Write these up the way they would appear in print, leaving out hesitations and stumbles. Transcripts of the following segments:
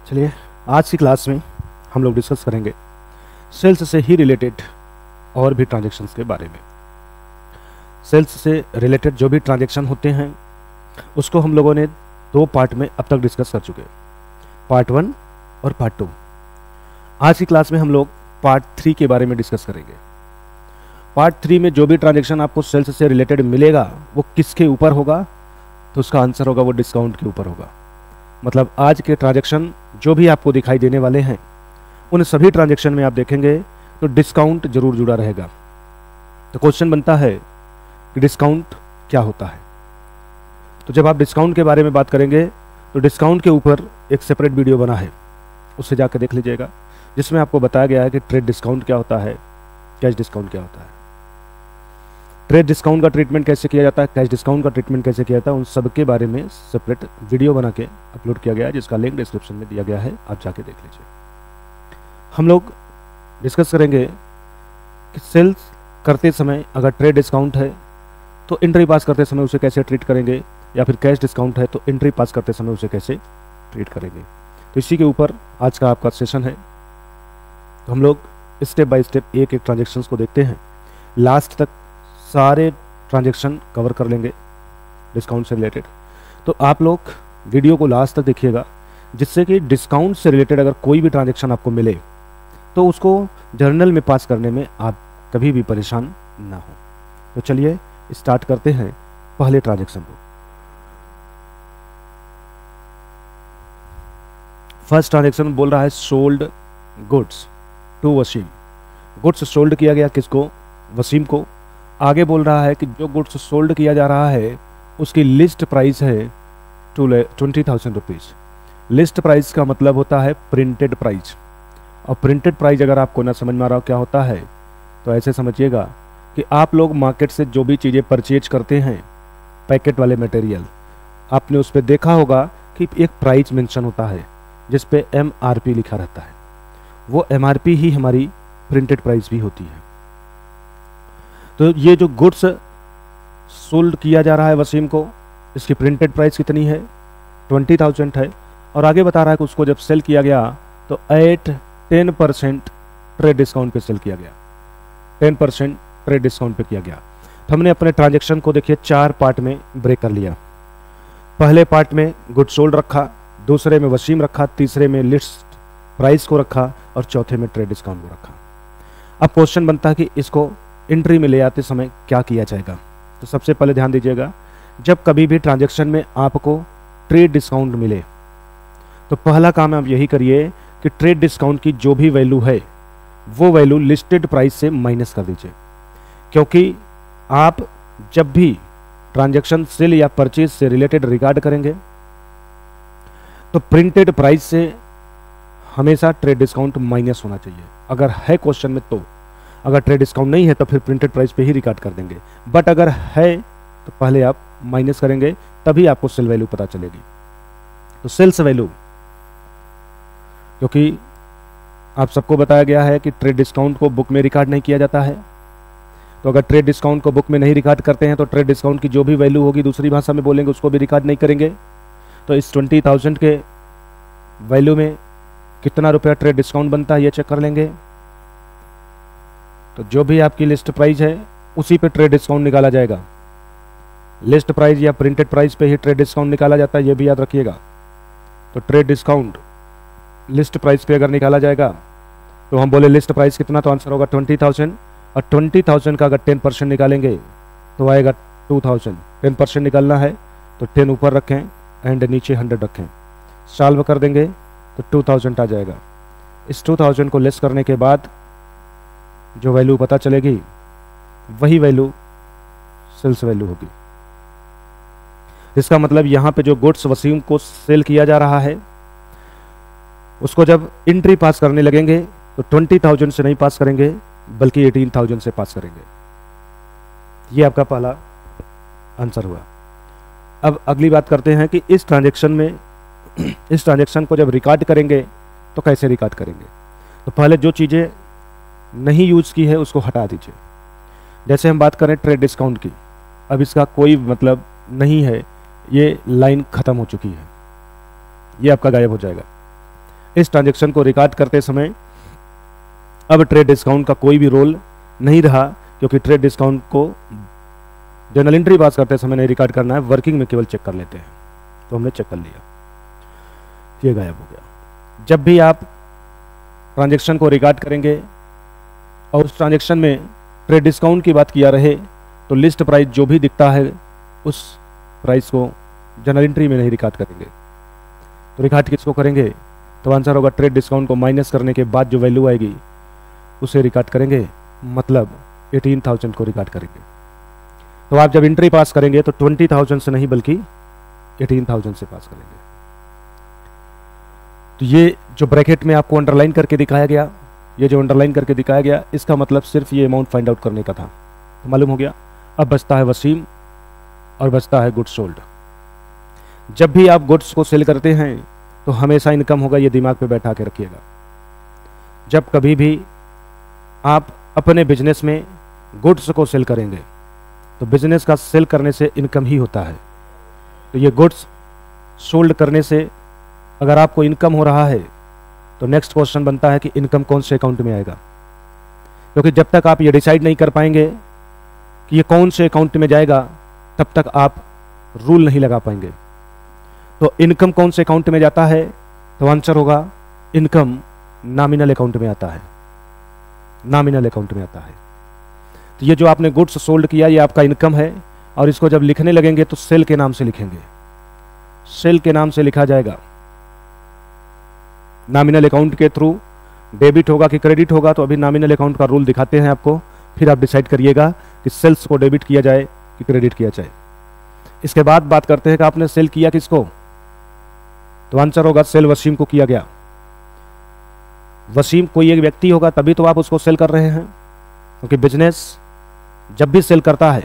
चलिए आज की क्लास में हम लोग डिस्कस करेंगे सेल्स से ही रिलेटेड और भी ट्रांजैक्शंस के बारे में। सेल्स से रिलेटेड जो भी ट्रांजैक्शन होते हैं उसको हम लोगों ने दो पार्ट में अब तक डिस्कस कर चुके हैं, पार्ट 1 और पार्ट 2। आज की क्लास में हम लोग पार्ट 3 के बारे में डिस्कस करेंगे। पार्ट 3 में जो भी ट्रांजैक्शन आपको सेल्स से रिलेटेड मिलेगा वो किसके ऊपर होगा, तो उसका आंसर होगा वो डिस्काउंट के ऊपर होगा। मतलब आज के ट्रांजैक्शन जो भी आपको दिखाई देने वाले हैं उन सभी ट्रांजैक्शन में आप देखेंगे तो डिस्काउंट जरूर जुड़ा रहेगा। तो क्वेश्चन बनता है कि डिस्काउंट क्या होता है। तो जब आप डिस्काउंट के बारे में बात करेंगे तो डिस्काउंट के ऊपर एक सेपरेट वीडियो बना है, उससे जाकर देख लीजिएगा, जिसमें आपको बताया गया है कि ट्रेड डिस्काउंट क्या होता है, कैश डिस्काउंट क्या होता है, ट्रेड डिस्काउंट का ट्रीटमेंट कैसे किया जाता है, कैश डिस्काउंट का ट्रीटमेंट कैसे किया जाता है, उन सब के बारे में सेपरेट वीडियो बना के अपलोड किया गया है, जिसका लिंक डिस्क्रिप्शन में दिया गया है, आप जाके देख लीजिए। हम लोग डिस्कस करेंगे कि सेल्स करते समय अगर ट्रेड डिस्काउंट है तो एंट्री पास करते समय उसे कैसे ट्रीट करेंगे, या फिर कैश डिस्काउंट है तो एंट्री पास करते समय उसे कैसे ट्रीट करेंगे। तो इसी के ऊपर आज का आपका सेशन है। तो हम लोग स्टेप बाय स्टेप एक एक ट्रांजेक्शन्स को देखते हैं, लास्ट तक सारे ट्रांजैक्शन कवर कर लेंगे डिस्काउंट से रिलेटेड। तो आप लोग वीडियो को लास्ट तक देखिएगा, जिससे कि डिस्काउंट से रिलेटेड अगर कोई भी ट्रांजैक्शन आपको मिले तो उसको जर्नल में पास करने में आप कभी भी परेशान ना हो। तो चलिए स्टार्ट करते हैं पहले ट्रांजैक्शन को। फर्स्ट ट्रांजैक्शन बोल रहा है sold goods to Wasim. Goods sold किया गया किसको, वसीम को। आगे बोल रहा है कि जो गुड्स सोल्ड किया जा रहा है उसकी लिस्ट प्राइस है 20,000 रुपीज़। लिस्ट प्राइस का मतलब होता है प्रिंटेड प्राइस, और प्रिंटेड प्राइस अगर आपको ना समझ में आ रहा हो क्या होता है तो ऐसे समझिएगा कि आप लोग मार्केट से जो भी चीज़ें परचेज करते हैं, पैकेट वाले मटेरियल, आपने उस पर देखा होगा कि एक प्राइस मेंशन होता है जिस पे MRP लिखा रहता है। वो MRP ही हमारी प्रिंटेड प्राइस भी होती है। तो ये जो गुड्स सोल्ड किया जा रहा है वसीम को, इसकी प्रिंटेड प्राइस कितनी है, 20,000 है। और आगे बता रहा है कि उसको जब सेल किया गया तो एट 10% ट्रेड डिस्काउंट पे सेल किया गया, 10% ट्रेड डिस्काउंट पे किया गया। तो हमने अपने ट्रांजैक्शन को देखिए 4 पार्ट में ब्रेक कर लिया। पहले पार्ट में गुड्स सोल्ड रखा, दूसरे में वसीम रखा, तीसरे में लिस्ट प्राइस को रखा, और चौथे में ट्रेड डिस्काउंट को रखा। अब क्वेश्चन बनता है कि इसको एंट्री में ले आते समय क्या किया जाएगा। तो सबसे पहले ध्यान दीजिएगा, जब कभी भी ट्रांजैक्शन में आपको ट्रेड डिस्काउंट मिले तो पहला काम आप यही करिए कि ट्रेड डिस्काउंट की जो भी वैल्यू है वो वैल्यू लिस्टेड प्राइस से माइनस कर दीजिए। क्योंकि आप जब भी ट्रांजैक्शन सेल या परचेज से रिलेटेड रिगार्ड करेंगे तो प्रिंटेड प्राइस से हमेशा ट्रेड डिस्काउंट माइनस होना चाहिए। अगर है क्वेश्चन में तो, अगर ट्रेड डिस्काउंट नहीं है तो फिर प्रिंटेड प्राइस पे ही रिकॉर्ड कर देंगे, बट अगर है तो पहले आप माइनस करेंगे, तभी आपको सेल वैल्यू पता चलेगी। तो सेल्स वैल्यू, क्योंकि आप सबको बताया गया है कि ट्रेड डिस्काउंट को बुक में रिकॉर्ड नहीं किया जाता है, तो अगर ट्रेड डिस्काउंट को बुक में नहीं रिकॉर्ड करते हैं तो ट्रेड डिस्काउंट की जो भी वैल्यू होगी दूसरी भाषा में बोलेंगे उसको भी रिकॉर्ड नहीं करेंगे। तो इस 20,000 के वैल्यू में कितना रुपया ट्रेड डिस्काउंट बनता है ये चेक कर लेंगे। तो जो भी आपकी लिस्ट प्राइस है उसी पे ट्रेड डिस्काउंट निकाला जाएगा। लिस्ट प्राइस या प्रिंटेड प्राइस पे ही ट्रेड डिस्काउंट निकाला जाता है, ये भी याद रखिएगा। तो ट्रेड डिस्काउंट लिस्ट प्राइस पे अगर निकाला जाएगा तो हम बोले लिस्ट प्राइस कितना, तो आंसर होगा 20,000, और 20,000 का अगर 10% निकालेंगे तो आएगा 2,000। 10% निकालना है तो 10 ऊपर रखें एंड नीचे 100 रखें, सॉल्व कर देंगे तो 2,000 आ जाएगा। इस 2,000 को लेस करने के बाद जो वैल्यू पता चलेगी वही वैल्यू सेल्स वैल्यू होगी। इसका मतलब यहाँ पे जो गुड्स वसीम को सेल किया जा रहा है उसको जब एंट्री पास करने लगेंगे तो 20,000 से नहीं पास करेंगे बल्कि 18,000 से पास करेंगे। ये आपका पहला आंसर हुआ। अब अगली बात करते हैं कि इस ट्रांजैक्शन को जब रिकॉर्ड करेंगे तो कैसे रिकॉर्ड करेंगे। तो पहले जो चीज़ें नहीं यूज की है उसको हटा दीजिए। जैसे हम बात करें ट्रेड डिस्काउंट की, अब इसका कोई मतलब नहीं है, ये लाइन ख़त्म हो चुकी है, ये आपका गायब हो जाएगा। इस ट्रांजैक्शन को रिकॉर्ड करते समय अब ट्रेड डिस्काउंट का कोई भी रोल नहीं रहा, क्योंकि ट्रेड डिस्काउंट को जर्नल एंट्री पास करते समय नहीं रिकॉर्ड करना है, वर्किंग में केवल चेक कर लेते हैं। तो हमने चेक कर लिया, ये गायब हो गया। जब भी आप ट्रांजैक्शन को रिकॉर्ड करेंगे और उस ट्रांजैक्शन में ट्रेड डिस्काउंट की बात किया रहे, तो लिस्ट प्राइस जो भी दिखता है उस प्राइस को जर्नल एंट्री में नहीं रिकॉर्ड करेंगे। तो रिकॉर्ड किसको करेंगे? तो आंसर होगा ट्रेड डिस्काउंट को माइनस करने के बाद जो वैल्यू आएगी उसे रिकॉर्ड करेंगे, मतलब 18,000 को रिकॉर्ड करेंगे। तो आप जब एंट्री पास करेंगे तो 20,000 से नहीं बल्कि 18,000 से पास करेंगे। तो ये जो ब्रैकेट में आपको अंडरलाइन करके दिखाया गया, ये जो अंडरलाइन करके दिखाया गया, इसका मतलब सिर्फ ये अमाउंट फाइंड आउट करने का था। तो मालूम हो गया। अब बचता है वसीम और बचता है गुड्स सोल्ड। जब भी आप गुड्स को सेल करते हैं तो हमेशा इनकम होगा, ये दिमाग पे बैठा के रखिएगा। जब कभी भी आप अपने बिजनेस में गुड्स को सेल करेंगे तो बिजनेस का सेल करने से इनकम ही होता है। तो ये गुड्स सोल्ड करने से अगर आपको इनकम हो रहा है तो नेक्स्ट क्वेश्चन बनता है कि इनकम कौन से अकाउंट में आएगा, क्योंकि जब तक आप ये डिसाइड नहीं कर पाएंगे कि ये कौन से अकाउंट में जाएगा तब तक आप रूल नहीं लगा पाएंगे। तो इनकम कौन से अकाउंट में जाता है? तो आंसर होगा इनकम नॉमिनल अकाउंट में आता है, नॉमिनल अकाउंट में आता है। तो ये जो आपने गुड्स सोल्ड किया ये आपका इनकम है, और इसको जब लिखने लगेंगे तो सेल के नाम से लिखेंगे, सेल के नाम से लिखा जाएगा। नॉमिनल अकाउंट के थ्रू डेबिट होगा कि क्रेडिट होगा, तो अभी नॉमिनल अकाउंट का रूल दिखाते हैं आपको, फिर आप डिसाइड करिएगा कि सेल्स को डेबिट किया जाए कि क्रेडिट किया जाए। इसके बाद बात करते हैं कि आपने सेल किया किसको? तो आंसर होगा सेल वसीम को किया गया। वसीम कोई एक व्यक्ति होगा तभी तो आप उसको सेल कर रहे हैं, क्योंकि बिजनेस जब भी सेल करता है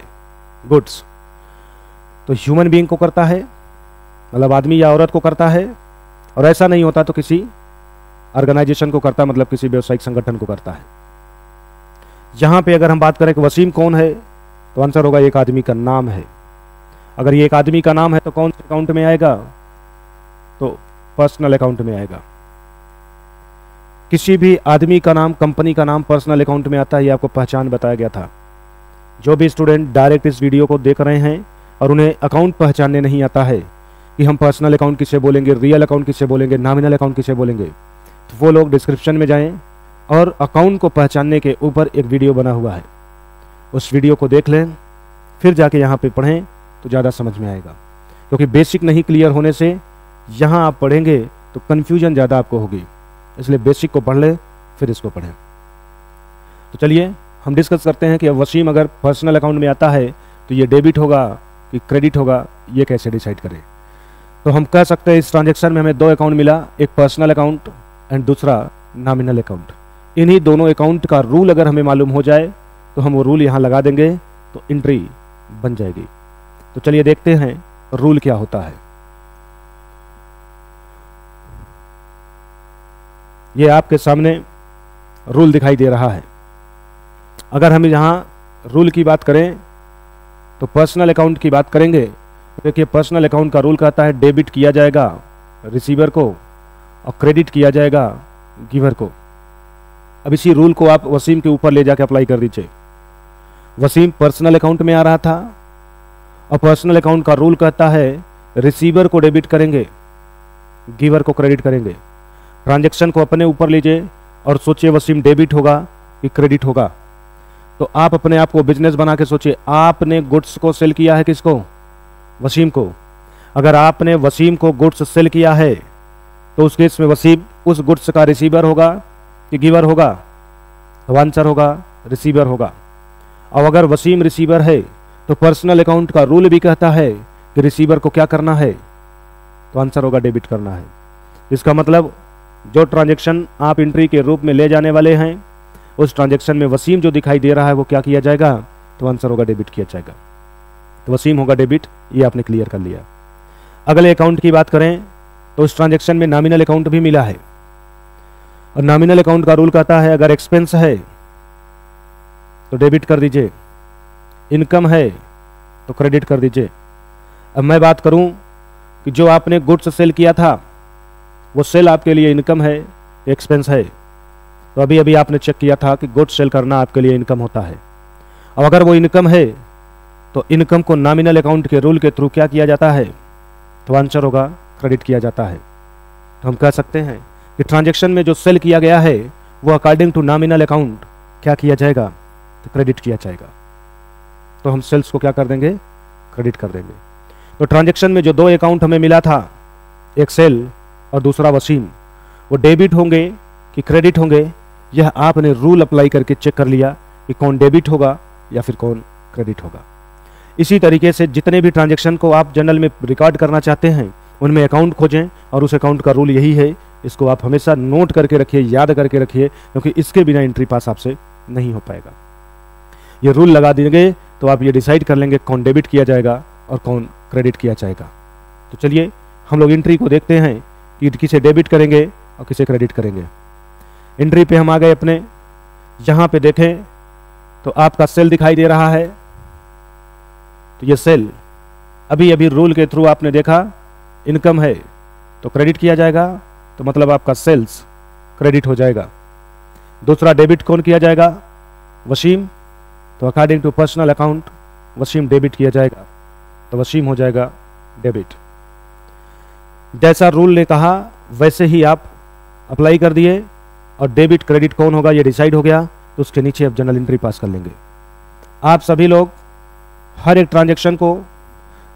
गुड्स तो ह्यूमन बीइंग को करता है, मतलब आदमी या औरत को करता है, और ऐसा नहीं होता तो किसी ऑर्गेनाइजेशन को करता है, मतलब किसी व्यवसायिक संगठन को करता है। यहां पे अगर हम बात करें कि वसीम कौन है, तो आंसर होगा एक आदमी का नाम है। अगर ये एक आदमी का नाम है तो कौन से अकाउंट में आएगा? तो पर्सनल अकाउंट में आएगा। किसी भी आदमी का नाम, कंपनी का नाम पर्सनल अकाउंट में आता है, ये आपको पहचान बताया गया था। जो भी स्टूडेंट डायरेक्ट इस वीडियो को देख रहे हैं और उन्हें अकाउंट पहचानने नहीं आता है कि हम पर्सनल अकाउंट किसे बोलेंगे, रियल अकाउंट किसे बोलेंगे, नॉमिनल अकाउंट किसे बोलेंगे, तो वो लोग डिस्क्रिप्शन में जाएं और अकाउंट को पहचानने के ऊपर एक वीडियो बना हुआ है, उस वीडियो को देख लें, फिर जाके यहाँ पे पढ़ें तो ज़्यादा समझ में आएगा। क्योंकि बेसिक नहीं क्लियर होने से यहाँ आप पढ़ेंगे तो कन्फ्यूजन ज़्यादा आपको होगी, इसलिए बेसिक को पढ़ लें फिर इसको पढ़ें। तो चलिए हम डिस्कस करते हैं कि वसीम अगर पर्सनल अकाउंट में आता है तो ये डेबिट होगा कि क्रेडिट होगा, ये कैसे डिसाइड करें। तो हम कह सकते हैं इस ट्रांजैक्शन में हमें दो अकाउंट मिला, एक पर्सनल अकाउंट एंड दूसरा नॉमिनल अकाउंट। इन्हीं दोनों अकाउंट का रूल अगर हमें मालूम हो जाए तो हम वो रूल यहाँ लगा देंगे तो एंट्री बन जाएगी। तो चलिए देखते हैं रूल क्या होता है। ये आपके सामने रूल दिखाई दे रहा है। अगर हम यहाँ रूल की बात करें तो पर्सनल अकाउंट की बात करेंगे, देखिए पर्सनल अकाउंट का रूल कहता है डेबिट किया जाएगा रिसीवर को और क्रेडिट किया जाएगा गिवर को। अब इसी रूल को आप वसीम के ऊपर ले जाके अप्लाई कर दीजिए। वसीम पर्सनल अकाउंट में आ रहा था और पर्सनल अकाउंट का रूल कहता है रिसीवर को डेबिट करेंगे, गिवर को क्रेडिट करेंगे। ट्रांजैक्शन को अपने ऊपर लीजिए और सोचिए वसीम डेबिट होगा कि क्रेडिट होगा। तो आप अपने आप को बिजनेस बना के सोचिए, आपने गुड्स को सेल किया है किसको? वसीम को। अगर आपने वसीम को गुड्स सेल किया है तो उस केस में वसीम उस गुड्स का रिसीवर होगा कि गिवर होगा? तो आंसर होगा रिसीवर होगा। और अगर वसीम रिसीवर है तो पर्सनल अकाउंट का रूल भी कहता है कि रिसीवर को क्या करना है? तो आंसर होगा डेबिट करना है। इसका मतलब जो ट्रांजैक्शन आप एंट्री के रूप में ले जाने वाले हैं उस ट्रांजैक्शन में वसीम जो दिखाई दे रहा है वो क्या किया जाएगा? तो आंसर होगा डेबिट किया जाएगा। तो वसीम होगा डेबिट, ये आपने क्लियर कर लिया। अगले अकाउंट की बात करें तो उस ट्रांजैक्शन में नॉमिनल अकाउंट भी मिला है और नॉमिनल अकाउंट का रूल कहता है अगर एक्सपेंस है तो डेबिट कर दीजिए, इनकम है तो क्रेडिट कर दीजिए। अब मैं बात करूं कि जो आपने गुड्स सेल किया था वो सेल आपके लिए इनकम है, एक्सपेंस है। तो अभी अभी आपने चेक किया था कि गुड्स सेल करना आपके लिए इनकम होता है। अब अगर वो इनकम है तो इनकम को नॉमिनल अकाउंट के रूल के थ्रू क्या किया जाता है? तो आंसर होगा क्रेडिट किया जाता है। तो हम कह सकते हैं कि ट्रांजैक्शन में जो सेल किया गया है वो अकॉर्डिंग टू नॉमिनल अकाउंट क्या किया जाएगा? तो क्रेडिट किया जाएगा। तो हम सेल्स को क्या कर देंगे? क्रेडिट कर देंगे। तो ट्रांजैक्शन में जो दो अकाउंट हमें मिला था, एक सेल और दूसरा वसीम, वो डेबिट होंगे कि क्रेडिट होंगे, यह आपने रूल अप्लाई करके चेक कर लिया कि कौन डेबिट होगा या फिर कौन क्रेडिट होगा। इसी तरीके से जितने भी ट्रांजैक्शन को आप जर्नल में रिकॉर्ड करना चाहते हैं उनमें अकाउंट खोजें, और उस अकाउंट का रूल यही है। इसको आप हमेशा नोट करके रखिए, याद करके रखिए, क्योंकि इसके बिना एंट्री पास आपसे नहीं हो पाएगा। ये रूल लगा देंगे तो आप ये डिसाइड कर लेंगे कौन डेबिट किया जाएगा और कौन क्रेडिट किया जाएगा। तो चलिए हम लोग एंट्री को देखते हैं कि किसे डेबिट करेंगे और किसे क्रेडिट करेंगे। एंट्री पे हम आ गए अपने, यहाँ पे देखें तो आपका सेल दिखाई दे रहा है। तो ये सेल अभी अभी रूल के थ्रू आपने देखा इनकम है तो क्रेडिट किया जाएगा, तो मतलब आपका सेल्स क्रेडिट हो जाएगा। दूसरा डेबिट कौन किया जाएगा? वसीम। तो according to personal account Wasim debit किया जाएगा, तो वसीम हो जाएगा डेबिट। जैसा रूल ने कहा वैसे ही आप अप्लाई कर दिए और डेबिट क्रेडिट कौन होगा ये डिसाइड हो गया। तो उसके नीचे आप जनरल एंट्री पास कर लेंगे। आप सभी लोग हर एक ट्रांजैक्शन को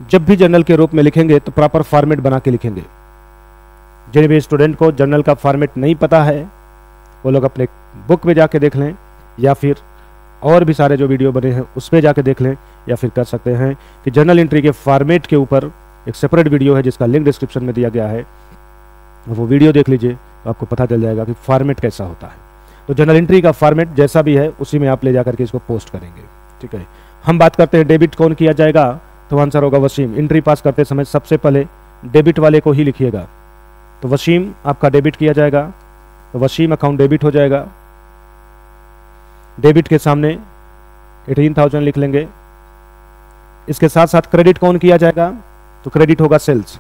जब भी जर्नल के रूप में लिखेंगे तो प्रॉपर फॉर्मेट बना के लिखेंगे। जिन भी स्टूडेंट को जर्नल का फॉर्मेट नहीं पता है वो लोग अपने बुक में जाके देख लें, या फिर और भी सारे जो वीडियो बने हैं उस पर जाके देख लें, या फिर कर सकते हैं कि जर्नल एंट्री के फॉर्मेट के ऊपर एक सेपरेट वीडियो है जिसका लिंक डिस्क्रिप्शन में दिया गया है, वो वीडियो देख लीजिए तो आपको पता चल जाएगा कि फॉर्मेट कैसा होता है। तो जर्नल एंट्री का फॉर्मेट जैसा भी है उसी में आप ले जाकर के इसको पोस्ट करेंगे। ठीक है, हम बात करते हैं डेबिट कौन किया जाएगा, तो आंसर होगा वसीम। एंट्री पास करते समय सबसे पहले डेबिट वाले को ही लिखिएगा। तो वसीम आपका डेबिट किया जाएगा, तो वसीम अकाउंट डेबिट हो जाएगा। डेबिट के सामने 18,000 लिख लेंगे। इसके साथ साथ क्रेडिट कौन किया जाएगा, तो क्रेडिट होगा सेल्स।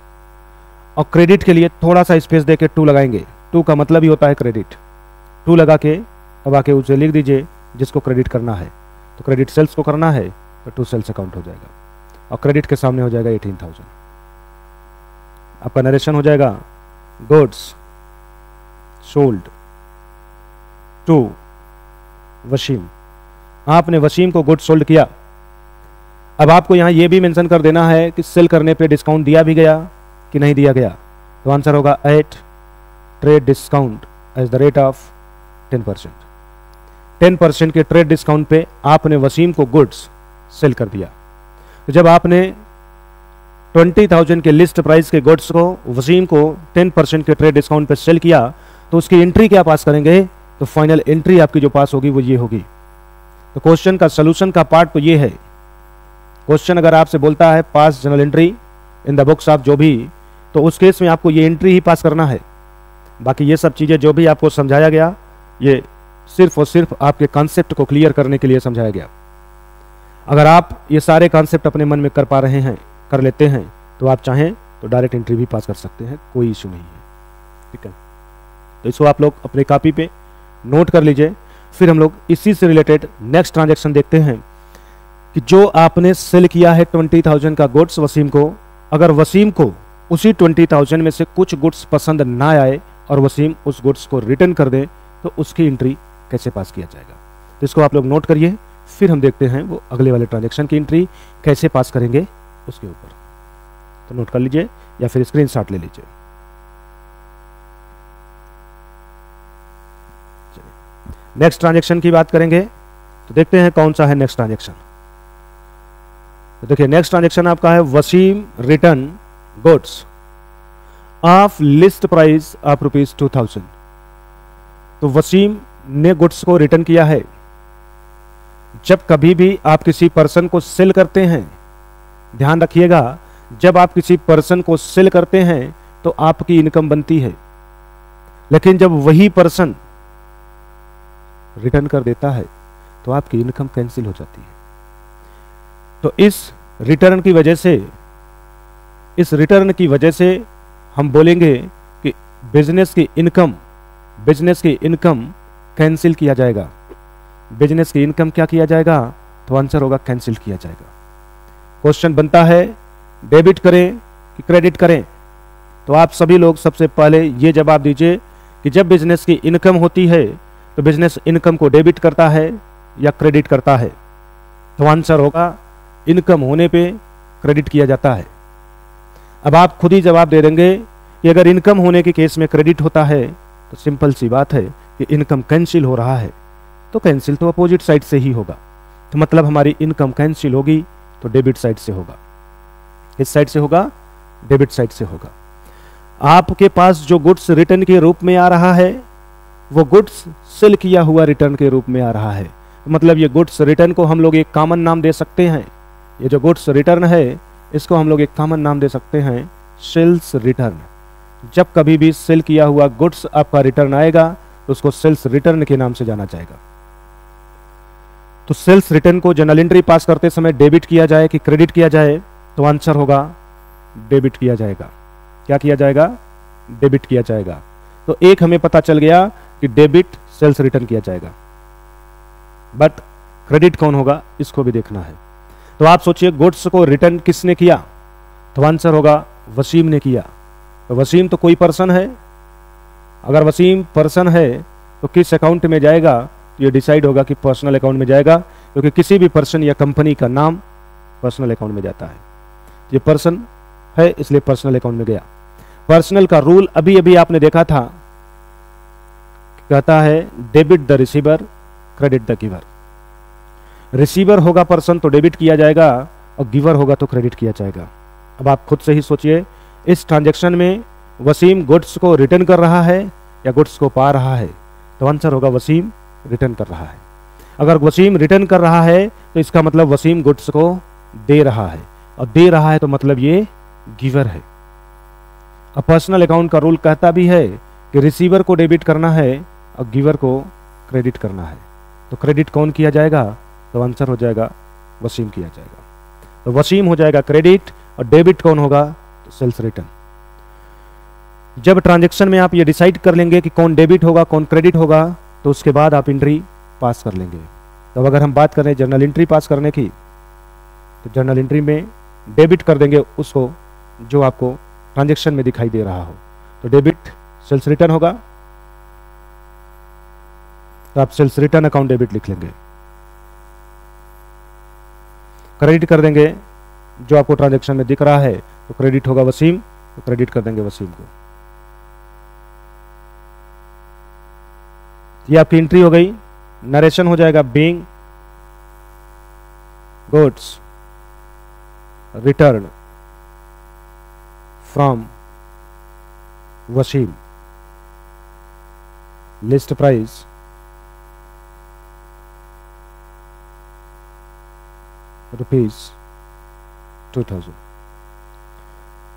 और क्रेडिट के लिए थोड़ा सा स्पेस देके 2 लगाएंगे। 2 का मतलब ही होता है क्रेडिट। 2 लगा के अब आके उसे लिख दीजिए जिसको क्रेडिट करना है। तो क्रेडिट सेल्स को करना है तो 2 सेल्स अकाउंट हो जाएगा, और क्रेडिट के सामने हो जाएगा 18,000। आपका नरेशन हो जाएगा गुड्स सोल्ड टू वसीम। आपने वसीम को गुड्स सोल्ड किया। अब आपको यहाँ ये भी मेंशन कर देना है कि सेल करने पे डिस्काउंट दिया भी गया कि नहीं दिया गया। तो आंसर होगा at trade discount as the rate of 10%। 10% के ट्रेड डिस्काउंट पे आपने वसीम को गुड्स सेल कर दिया। तो जब आपने 20,000 के लिस्ट प्राइस के गुड्स को वसीम को 10% के ट्रेड डिस्काउंट पे सेल किया, तो उसकी एंट्री क्या पास करेंगे, तो फाइनल एंट्री आपकी जो पास होगी वो ये होगी। तो क्वेश्चन का सोल्यूशन का पार्ट तो ये है। क्वेश्चन अगर आपसे बोलता है pass general entry in the books of जो भी, तो उस केस में आपको ये एंट्री ही पास करना है। बाकी ये सब चीज़ें जो भी आपको समझाया गया ये सिर्फ और सिर्फ आपके कॉन्सेप्ट को क्लियर करने के लिए समझाया गया। अगर आप ये सारे कॉन्सेप्ट अपने मन में कर पा रहे हैं, कर लेते हैं, तो आप चाहें तो डायरेक्ट एंट्री भी पास कर सकते हैं, कोई इशू नहीं है। ठीक है, तो इसको आप लोग अपने कॉपी पे नोट कर लीजिए। फिर हम लोग इसी से रिलेटेड नेक्स्ट ट्रांजैक्शन देखते हैं कि जो आपने सेल किया है 20,000 का गुड्स वसीम को, अगर वसीम को उसी 20,000 में से कुछ गुड्स पसंद ना आए और वसीम उस गुड्स को रिटर्न कर दे, तो उसकी एंट्री कैसे पास किया जाएगा। तो इसको आप लोग नोट करिए, फिर हम देखते हैं वो अगले वाले ट्रांजैक्शन की एंट्री कैसे पास करेंगे उसके ऊपर। तो नोट कर लीजिए या फिर स्क्रीनशॉट ले लीजिए। नेक्स्ट ट्रांजैक्शन की बात करेंगे तो देखते हैं कौन सा है नेक्स्ट ट्रांजैक्शन। तो देखिए नेक्स्ट ट्रांजैक्शन आपका है Wasim return goods of list price of ₹2,000। तो वसीम ने गुड्स को रिटर्न किया है। जब कभी भी आप किसी पर्सन को सेल करते हैं, ध्यान रखिएगा, जब आप किसी पर्सन को सेल करते हैं तो आपकी इनकम बनती है, लेकिन जब वही पर्सन रिटर्न कर देता है तो आपकी इनकम कैंसिल हो जाती है। तो इस रिटर्न की वजह से हम बोलेंगे कि बिजनेस की इनकम कैंसिल किया जाएगा। बिजनेस की इनकम क्या किया जाएगा? तो आंसर होगा कैंसिल किया जाएगा। क्वेश्चन बनता है डेबिट करें कि क्रेडिट करें? तो आप सभी लोग सबसे पहले ये जवाब दीजिए कि जब बिजनेस की इनकम होती है तो बिजनेस इनकम को डेबिट करता है या क्रेडिट करता है? तो आंसर होगा इनकम होने पे क्रेडिट किया जाता है। अब आप खुद ही जवाब दे देंगे कि अगर इनकम होने के केस में क्रेडिट होता है तो सिंपल सी बात है कि इनकम कैंसिल हो रहा है, तो कैंसिल तो अपोजिट साइड से ही होगा। तो मतलब हमारी इनकम कैंसिल होगी तो डेबिट साइड से होगा। किस साइड से होगा? डेबिट साइड से होगा। आपके पास जो गुड्स रिटर्न के रूप में आ रहा है वो गुड्स सेल किया हुआ रिटर्न के रूप में आ रहा है। मतलब ये गुड्स रिटर्न को हम लोग एक कॉमन नाम दे सकते हैं। ये जो गुड्स रिटर्न है इसको हम लोग एक कॉमन नाम दे सकते हैं सेल्स रिटर्न। जब कभी भी सेल किया हुआ गुड्स आपका रिटर्न आएगा तो उसको सेल्स रिटर्न के नाम से जाना जाएगा। तो सेल्स रिटर्न को जर्नल एंट्री पास करते समय डेबिट किया जाए कि क्रेडिट किया जाए? तो आंसर होगा डेबिट किया जाएगा। क्या किया जाएगा? डेबिट किया जाएगा। तो एक हमें पता चल गया कि डेबिट सेल्स रिटर्न किया जाएगा, बट क्रेडिट कौन होगा इसको भी देखना है। तो आप सोचिए गुड्स को रिटर्न किसने किया? तो आंसर होगा वसीम ने किया। तो वसीम तो कोई पर्सन है। अगर वसीम पर्सन है तो किस अकाउंट में जाएगा? ये डिसाइड होगा कि पर्सनल अकाउंट में जाएगा, क्योंकि किसी भी पर्सन या कंपनी का नाम पर्सनल अकाउंट में जाता है। ये पर्सन है इसलिए पर्सनल अकाउंट में गया। पर्सनल का रूल अभी अभी आपने देखा था, कहता है debit the receiver credit the giver. Receiver होगा पर्सन तो डेबिट किया जाएगा और गिवर होगा तो क्रेडिट किया जाएगा। अब आप खुद से ही सोचिए, इस ट्रांजैक्शन में वसीम गुड्स को रिटर्न कर रहा है या गुड्स को पा रहा है? तो आंसर होगा वसीम रिटर्न कर रहा है। अगर वसीम रिटर्न कर रहा है तो इसका मतलब वसीम गुड्स को दे रहा है, और दे रहा है तो मतलब ये गिवर है। अब पर्सनल अकाउंट का रूल कहता भी है कि रिसीवर को डेबिट करना है और गिवर को क्रेडिट करना है। तो क्रेडिट कौन किया जाएगा? तो आंसर हो जाएगा वसीम किया जाएगा। तो वसीम हो जाएगा क्रेडिट और डेबिट कौन होगा? तो सेल्स रिटर्न। जब ट्रांजैक्शन में आप ये डिसाइड कर लेंगे कि कौन डेबिट होगा कौन क्रेडिट होगा तो उसके बाद आप एंट्री पास कर लेंगे। तो अगर हम बात करें जर्नल एंट्री पास करने की, तो जर्नल एंट्री में डेबिट कर देंगे उसको जो आपको ट्रांजैक्शन में दिखाई दे रहा हो। तो डेबिट सेल्स रिटर्न होगा, तो आप सेल्स रिटर्न अकाउंट डेबिट लिख लेंगे। क्रेडिट कर देंगे जो आपको ट्रांजैक्शन में दिख रहा है, तो क्रेडिट होगा वसीम, तो क्रेडिट कर देंगे वसीम को। ये आपकी एंट्री हो गई। नरेशन हो जाएगा being goods return from Wasim, list price ₹2000।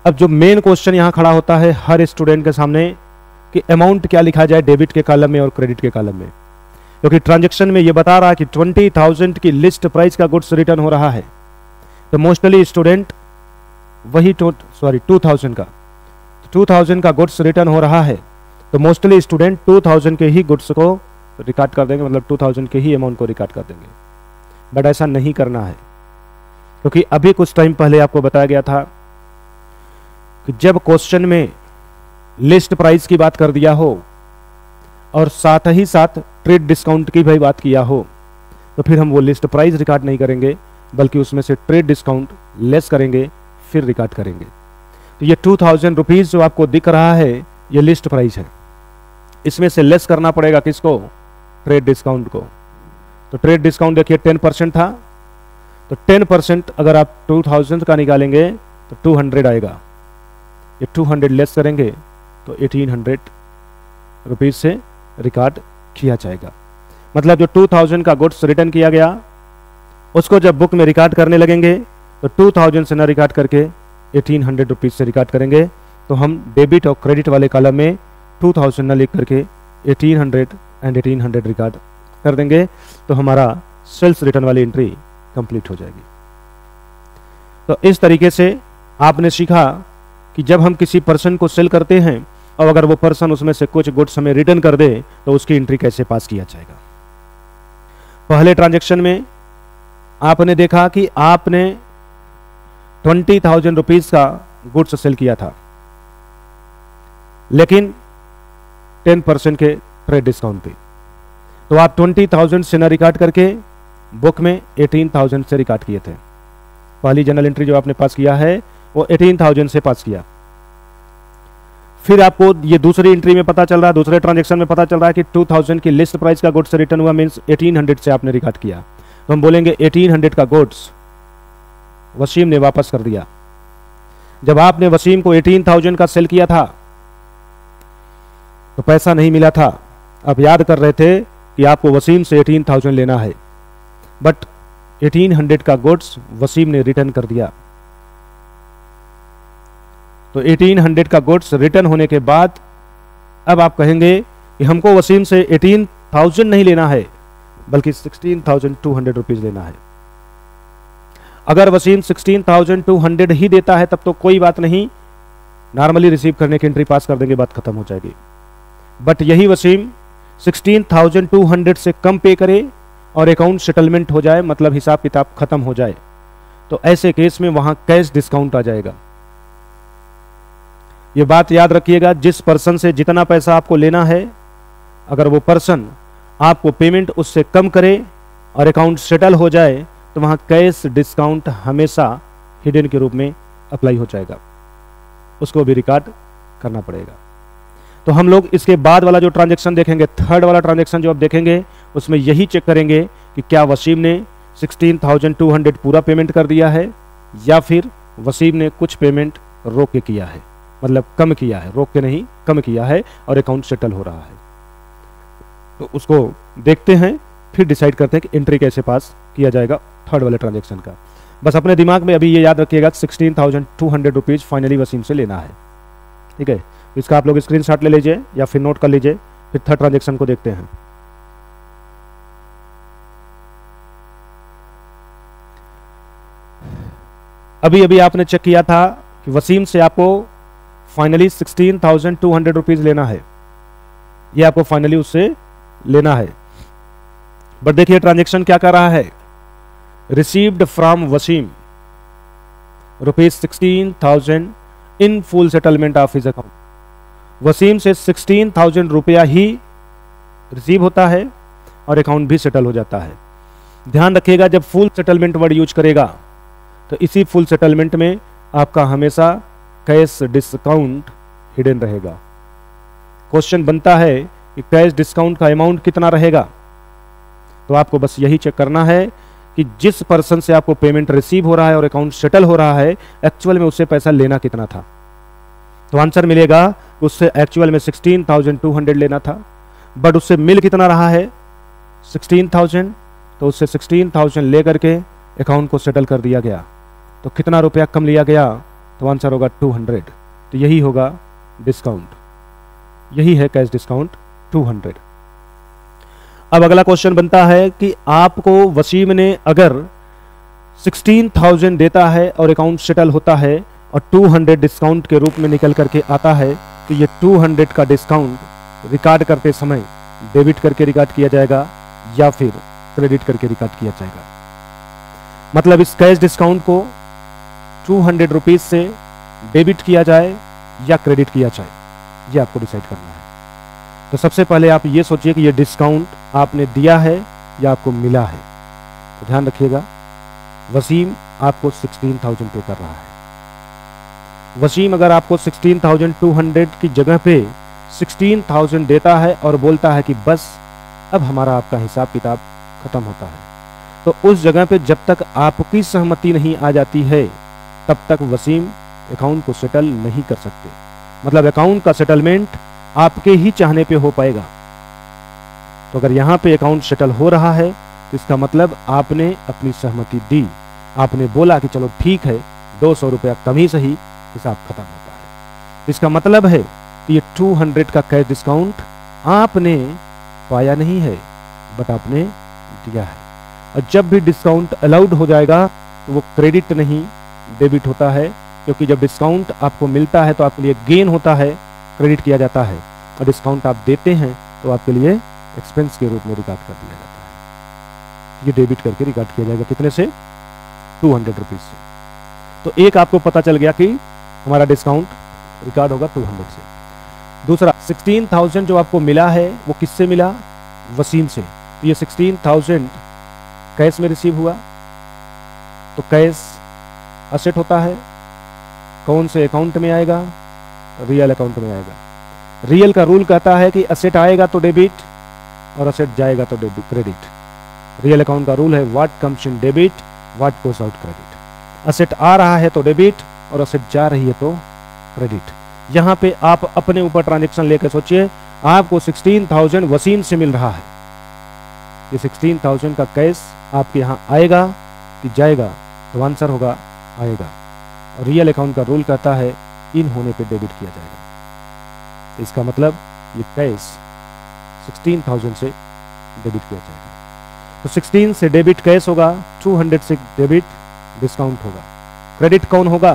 अब जो मेन क्वेश्चन यहां खड़ा होता है हर स्टूडेंट के सामने कि अमाउंट क्या लिखा जाए डेबिट के कॉलम में और क्रेडिट के कॉलम में, क्योंकि ट्रांजैक्शन में ये बता रहा है कि 20,000 की लिस्ट प्राइस का गुड्स रिटर्न हो रहा है। तो मोस्टली स्टूडेंट वही 2000 का गुड्स रिटर्न हो रहा है, तो मोस्टली स्टूडेंट 2000 के ही गुड्स को रिकॉर्ड कर देंगे, मतलब 2000 के ही अमाउंट को रिकॉर्ड कर देंगे। बट ऐसा नहीं करना है, क्योंकि अभी कुछ टाइम पहले आपको बताया गया था कि जब क्वेश्चन में लिस्ट प्राइस की बात कर दिया हो और साथ ही साथ ट्रेड डिस्काउंट की भी बात किया हो, तो फिर हम वो लिस्ट प्राइस रिकॉर्ड नहीं करेंगे, बल्कि उसमें से ट्रेड डिस्काउंट लेस करेंगे फिर रिकॉर्ड करेंगे। तो ये 2000 रुपीज जो आपको दिख रहा है ये लिस्ट प्राइस है, इसमें से लेस करना पड़ेगा किसको? ट्रेड डिस्काउंट को। तो ट्रेड डिस्काउंट देखिए 10% था, तो 10% अगर आप 2000 का निकालेंगे तो 200 आएगा। ये 200 लेस करेंगे तो 1800 रुपीज से रिकॉर्ड किया जाएगा। मतलब जो 2000 का गुड्स रिटर्न किया गया उसको जब बुक में रिकॉर्ड करने लगेंगे तो 2000 से ना रिकॉर्ड करके 1800 रुपीज से रिकॉर्ड करेंगे। तो हम डेबिट और क्रेडिट वाले कॉलम में 2000 न लिख करके 1800 एंड 1800 रिकॉर्ड कर देंगे, तो हमारा सेल्स रिटर्न वाली एंट्री कंप्लीट हो जाएगी। तो इस तरीके से आपने सीखा कि जब हम किसी पर्सन को सेल करते हैं और अगर वो पर्सन उसमें से कुछ गुड्स हमें रिटर्न कर दे तो उसकी एंट्री कैसे पास किया जाएगा। पहले ट्रांजैक्शन में आपने देखा कि आपने 20,000 रुपीज का गुड्स सेल किया था, लेकिन 10% के ट्रेड डिस्काउंट पे, तो आप 20,000 से न रिकॉर्ड करके बुक में 18,000 से रिकॉर्ड किए थे। पहली जनरल एंट्री जो आपने पास किया है वो 18,000 से पास किया। फिर आपको ये दूसरी एंट्री में पता चल रहा है, दूसरे ट्रांजैक्शन में पता चल रहा है कि 2,000 की लिस्ट प्राइस का गुड्स रिटर्न हुआ, मींस 1800 से आपने रिकॉर्ड किया। तो हम बोलेंगे 1800 का गुड्स वसीम ने वापस कर दिया। जब आपने वसीम को 18,000 का सेल किया था तो पैसा नहीं मिला था। आप याद कर रहे थे कि आपको वसीम से 18,000 लेना है, बट 1800 का गुड्स वसीम ने रिटर्न कर दिया। तो 1800 का गुड्स रिटर्न होने के बाद अब आप कहेंगे कि हमको वसीम से 18,000 नहीं लेना है, बल्कि 16,200 रुपीज लेना है। अगर वसीम 16,200 ही देता है तब तो कोई बात नहीं, नॉर्मली रिसीव करने की एंट्री पास कर देंगे, बात खत्म हो जाएगी। बट यही वसीम 16,200 से कम पे करे और अकाउंट सेटलमेंट हो जाए, मतलब हिसाब किताब खत्म हो जाए, तो ऐसे केस में वहां कैश डिस्काउंट आ जाएगा। ये बात याद रखिएगा, जिस पर्सन से जितना पैसा आपको लेना है, अगर वो पर्सन आपको पेमेंट उससे कम करे और अकाउंट सेटल हो जाए तो वहां कैश डिस्काउंट हमेशा हिडन के रूप में अप्लाई हो जाएगा, उसको भी रिकॉर्ड करना पड़ेगा। तो हम लोग इसके बाद वाला जो ट्रांजैक्शन देखेंगे, थर्ड वाला ट्रांजैक्शन जो आप देखेंगे, उसमें यही चेक करेंगे कि क्या वसीम ने 16,200 पूरा पेमेंट कर दिया है या फिर वसीम ने कुछ पेमेंट रोक के किया है, मतलब कम किया है, रोक के नहीं कम किया है और अकाउंट सेटल हो रहा है। तो उसको देखते हैं, फिर डिसाइड करते हैं कि एंट्री कैसे पास किया जाएगा थर्ड वाले ट्रांजैक्शन का। बस अपने दिमाग में अभी ये याद रखिएगा 16,200 रुपीज फाइनली वसीम से लेना है, ठीक है। इसका आप लोग स्क्रीनशॉट ले लीजिए या फिर नोट कर लीजिए, फिर थर्ड ट्रांजैक्शन को देखते हैं। अभी अभी आपने चेक किया था कि वसीम से आपको फाइनली 16,200 रुपीज लेना है, ये आपको फाइनली उससे लेना है। बट देखिए ट्रांजैक्शन क्या कर रहा है, received from Wasim rupees 16,000 in full settlement of his account. Wasim से 16,000 रुपया ही रिसीव होता है और अकाउंट भी सेटल हो जाता है। ध्यान रखिएगा, जब फुल सेटलमेंट वर्ड यूज करेगा तो इसी फुल सेटलमेंट में आपका हमेशा कैश डिस्काउंट हिडन रहेगा। क्वेश्चन बनता है कि कैश डिस्काउंट का अमाउंट कितना रहेगा, तो आपको बस यही चेक करना है कि जिस पर्सन से आपको पेमेंट रिसीव हो रहा है और अकाउंट सेटल हो रहा है, एक्चुअल में उससे पैसा लेना कितना था। तो आंसर मिलेगा उससे एक्चुअल में 16,200 लेना था, बट उससे मिल कितना रहा है 16,000, तो उससे 16,000 लेकर के अकाउंट को सेटल कर दिया गया। तो कितना रुपया कम लिया गया, तो आंसर होगा 200। तो यही होगा डिस्काउंट, यही है कैश डिस्काउंट 200। अब अगला क्वेश्चन बनता है कि आपको वसीम ने अगर 16,000 देता है और अकाउंट सेटल होता है और 200 डिस्काउंट के रूप में निकल करके आता है, तो ये 200 का डिस्काउंट रिकॉर्ड करते समय डेबिट करके रिकॉर्ड किया जाएगा या फिर क्रेडिट करके रिकॉर्ड किया जाएगा। मतलब इस कैश डिस्काउंट को 200 रुपीज से डेबिट किया जाए या क्रेडिट किया जाए, ये आपको डिसाइड करना है। तो सबसे पहले आप ये सोचिए कि ये डिस्काउंट आपने दिया है या आपको मिला है। तो ध्यान रखिएगा, वसीम आपको 16,000 पे कर रहा है। वसीम अगर आपको 16,200 की जगह पे 16,000 देता है और बोलता है कि बस अब हमारा आपका हिसाब किताब खत्म होता है, तो उस जगह पे जब तक आपकी सहमति नहीं आ जाती है तब तक वसीम अकाउंट को सेटल नहीं कर सकते। मतलब अकाउंट का सेटलमेंट आपके ही चाहने पे हो पाएगा। तो अगर यहाँ पे अकाउंट सेटल हो रहा है तो इसका मतलब आपने अपनी सहमति दी, आपने बोला कि चलो ठीक है 200 रुपया कम ही सही, हिसाब खत्म होता है। इसका मतलब है कि ये 200 का कैश डिस्काउंट आपने पाया नहीं है, बट आपने दिया है। और जब भी डिस्काउंट अलाउड हो जाएगा तो वो क्रेडिट नहीं डेबिट होता है, क्योंकि जब डिस्काउंट आपको मिलता है तो आपके लिए गेन होता है, क्रेडिट किया जाता है, और डिस्काउंट आप देते हैं तो आपके लिए एक्सपेंस के रूप में रिकॉर्ड कर दिया जाता है। ये डेबिट करके रिकॉर्ड किया जाएगा कितने से? 200 रुपीज़ से। तो एक आपको पता चल गया कि हमारा डिस्काउंट रिकॉर्ड होगा 200 से। दूसरा 16,000 जो आपको मिला है वो किससे मिला? वसीम से। तो ये 16,000 कैश में रिसीव हुआ, तो कैश असेट होता है, कौन से अकाउंट में आएगा? रियल अकाउंट में आएगा। रियल का रूल कहता है कि असेट आएगा तो डेबिट और असेट जाएगा तो डेबिट क्रेडिट। रियल अकाउंट का रूल है what comes in debit, what goes out credit. Asset आ रहा है तो डेबिट और असेट जा रही है तो क्रेडिट। यहाँ पे आप अपने ऊपर ट्रांजेक्शन लेकर सोचिए, आपको 16,000 वसीम से मिल रहा है, ये 16,000 का कैश आपके यहाँ आएगा कि जाएगा? तो आंसर होगा आएगा। और रियल अकाउंट का रूल कहता है इन होने पे डेबिट किया जाएगा। इसका मतलब ये कैश 16,000 से डेबिट किया जाएगा। तो 16 से डेबिट कैश होगा, 200 से डेबिट डिस्काउंट होगा। क्रेडिट कौन होगा?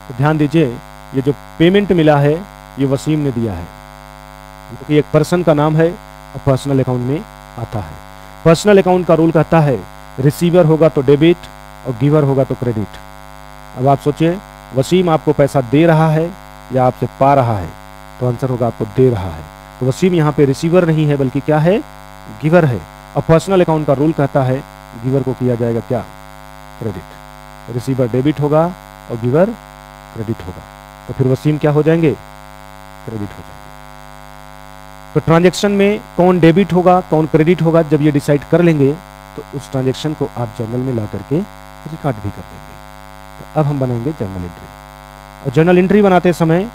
तो ध्यान दीजिए, ये जो पेमेंट मिला है ये वसीम ने दिया है, क्योंकि एक पर्सन का नाम है और पर्सनल अकाउंट में आता है। पर्सनल अकाउंट का रूल कहता है रिसीवर होगा तो डेबिट और गिवर होगा तो क्रेडिट। अब आप सोचिए, वसीम आपको पैसा दे रहा है या आपसे पा रहा है? तो आंसर होगा आपको दे रहा है। तो वसीम यहाँ पे रिसीवर नहीं है बल्कि क्या है? गिवर है। और पर्सनल अकाउंट का रूल कहता है गिवर को किया जाएगा क्या? क्रेडिट। रिसीवर डेबिट होगा और गिवर क्रेडिट होगा, तो फिर वसीम क्या हो जाएंगे? क्रेडिट हो जाएंगे। तो ट्रांजैक्शन में कौन डेबिट होगा कौन क्रेडिट होगा, जब ये डिसाइड कर लेंगे तो उस ट्रांजैक्शन को आप जर्नल में ला करके रिकॉर्ड भी कर देंगे। तो अब हम बनाएंगे जर्नल एंट्री। और जर्नल एंट्री बनाते समय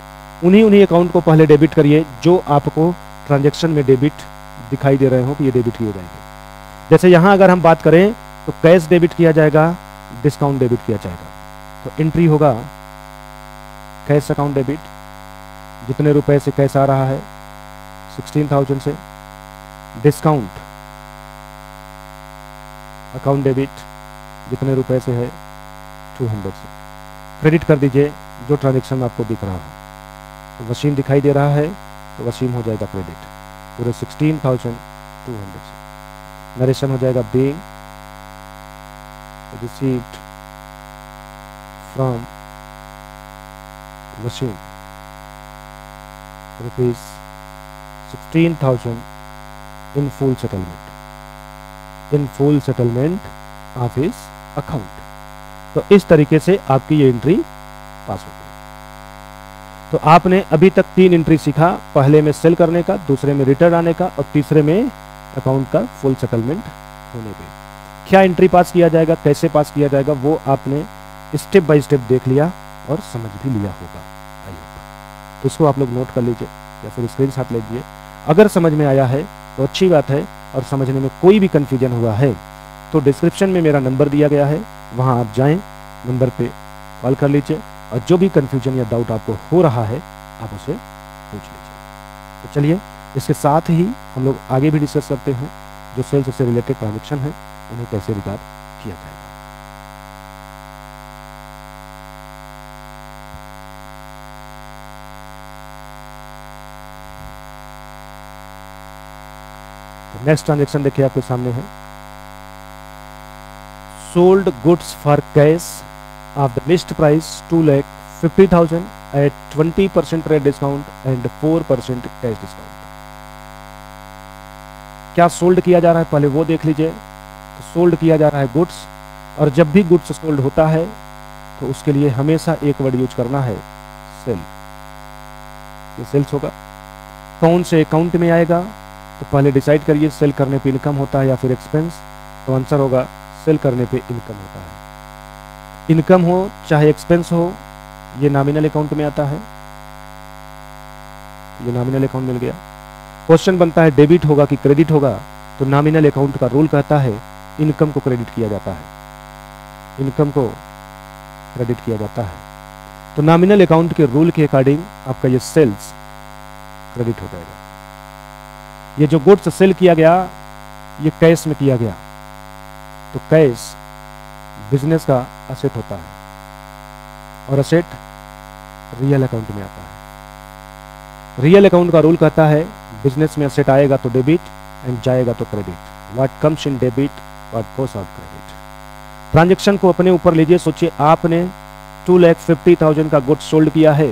उन्हीं अकाउंट को पहले डेबिट करिए जो आपको ट्रांजैक्शन में डेबिट दिखाई दे रहे हो कि ये डेबिट किए जाएंगे। जैसे यहाँ अगर हम बात करें तो कैश डेबिट किया जाएगा, डिस्काउंट डेबिट किया जाएगा। तो एंट्री होगा कैश अकाउंट डेबिट, जितने रुपए से कैश आ रहा है 16,000 से। डिस्काउंट अकाउंट डेबिट, जितने रुपए से है 200 से। क्रेडिट कर दीजिए जो ट्रांजेक्शन आपको दिख रहा हो। तो वसीम दिखाई दे रहा है तो वसीम हो जाएगा क्रेडिट पूरे 16,200 से। नरेशन हो जाएगा being received from Wasim rupees 16,000 in full settlement of his account. तो इस तरीके से आपकी ये एंट्री पास हो गई। तो आपने अभी तक 3 एंट्री सीखा, पहले में सेल करने का, दूसरे में रिटर्न आने का और तीसरे में अकाउंट का फुल सेटलमेंट होने पे। क्या एंट्री पास किया जाएगा, कैसे पास किया जाएगा, वो आपने स्टेप बाय स्टेप देख लिया और समझ भी लिया होगा आई होप। तो इसको आप लोग नोट कर लीजिए या फिर स्क्रीनशॉट ले लीजिए। अगर समझ में आया है तो अच्छी बात है, और समझने में कोई भी कन्फ्यूजन हुआ है तो डिस्क्रिप्शन में मेरा नंबर दिया गया है, वहाँ आप जाएँ, नंबर पे कॉल कर लीजिए और जो भी कन्फ्यूजन या डाउट आपको हो रहा है आप उसे पूछ लीजिए। तो चलिए इसके साथ ही हम लोग आगे भी डिस्कस करते हैं जो सेल्स से रिलेटेड ट्रांजेक्शन है उन्हें कैसे रिकॉर्ड किया जाएगा। तो नेक्स्ट ट्रांजेक्शन देखिए आपके सामने है, sold goods for cash of the list price 2,50,000 at 20% rate discount and 4% cash discount। क्या सोल्ड किया जा रहा है पहले वो देख लीजिए। तो सोल्ड किया जा रहा है गुड्स, और जब भी गुड्स सोल्ड होता है तो उसके लिए हमेशा एक वर्ड यूज करना है सेल। ये सेल्स होगा। कौन से अकाउंट में आएगा तो पहले डिसाइड करिए, सेल करने पे इनकम होता है या फिर एक्सपेंस। तो आंसर होगा सेल करने पे इनकम होता है। इनकम हो चाहे एक्सपेंस हो, ये नॉमिनल अकाउंट में आता है, ये नॉमिनल अकाउंट मिल गया। क्वेश्चन बनता है डेबिट होगा कि क्रेडिट होगा, तो नॉमिनल अकाउंट का रूल कहता है इनकम को क्रेडिट किया जाता है, इनकम को क्रेडिट किया जाता है। तो नॉमिनल अकाउंट के रूल के अकॉर्डिंग आपका ये सेल्स क्रेडिट हो जाएगा। ये जो गुड्स सेल किया गया ये कैश में किया गया, तो कैश बिजनेस का असेट होता है और असेट रियल अकाउंट में आता है। रियल अकाउंट का रूल कहता है बिजनेस में एसेट आएगा तो डेबिट एंड जाएगा तो credit. What comes in debit, what goes out credit. Transaction को अपने ऊपर लीजिए, सोचिए आपने 2,50,000 का गुड्स सोल्ड किया है,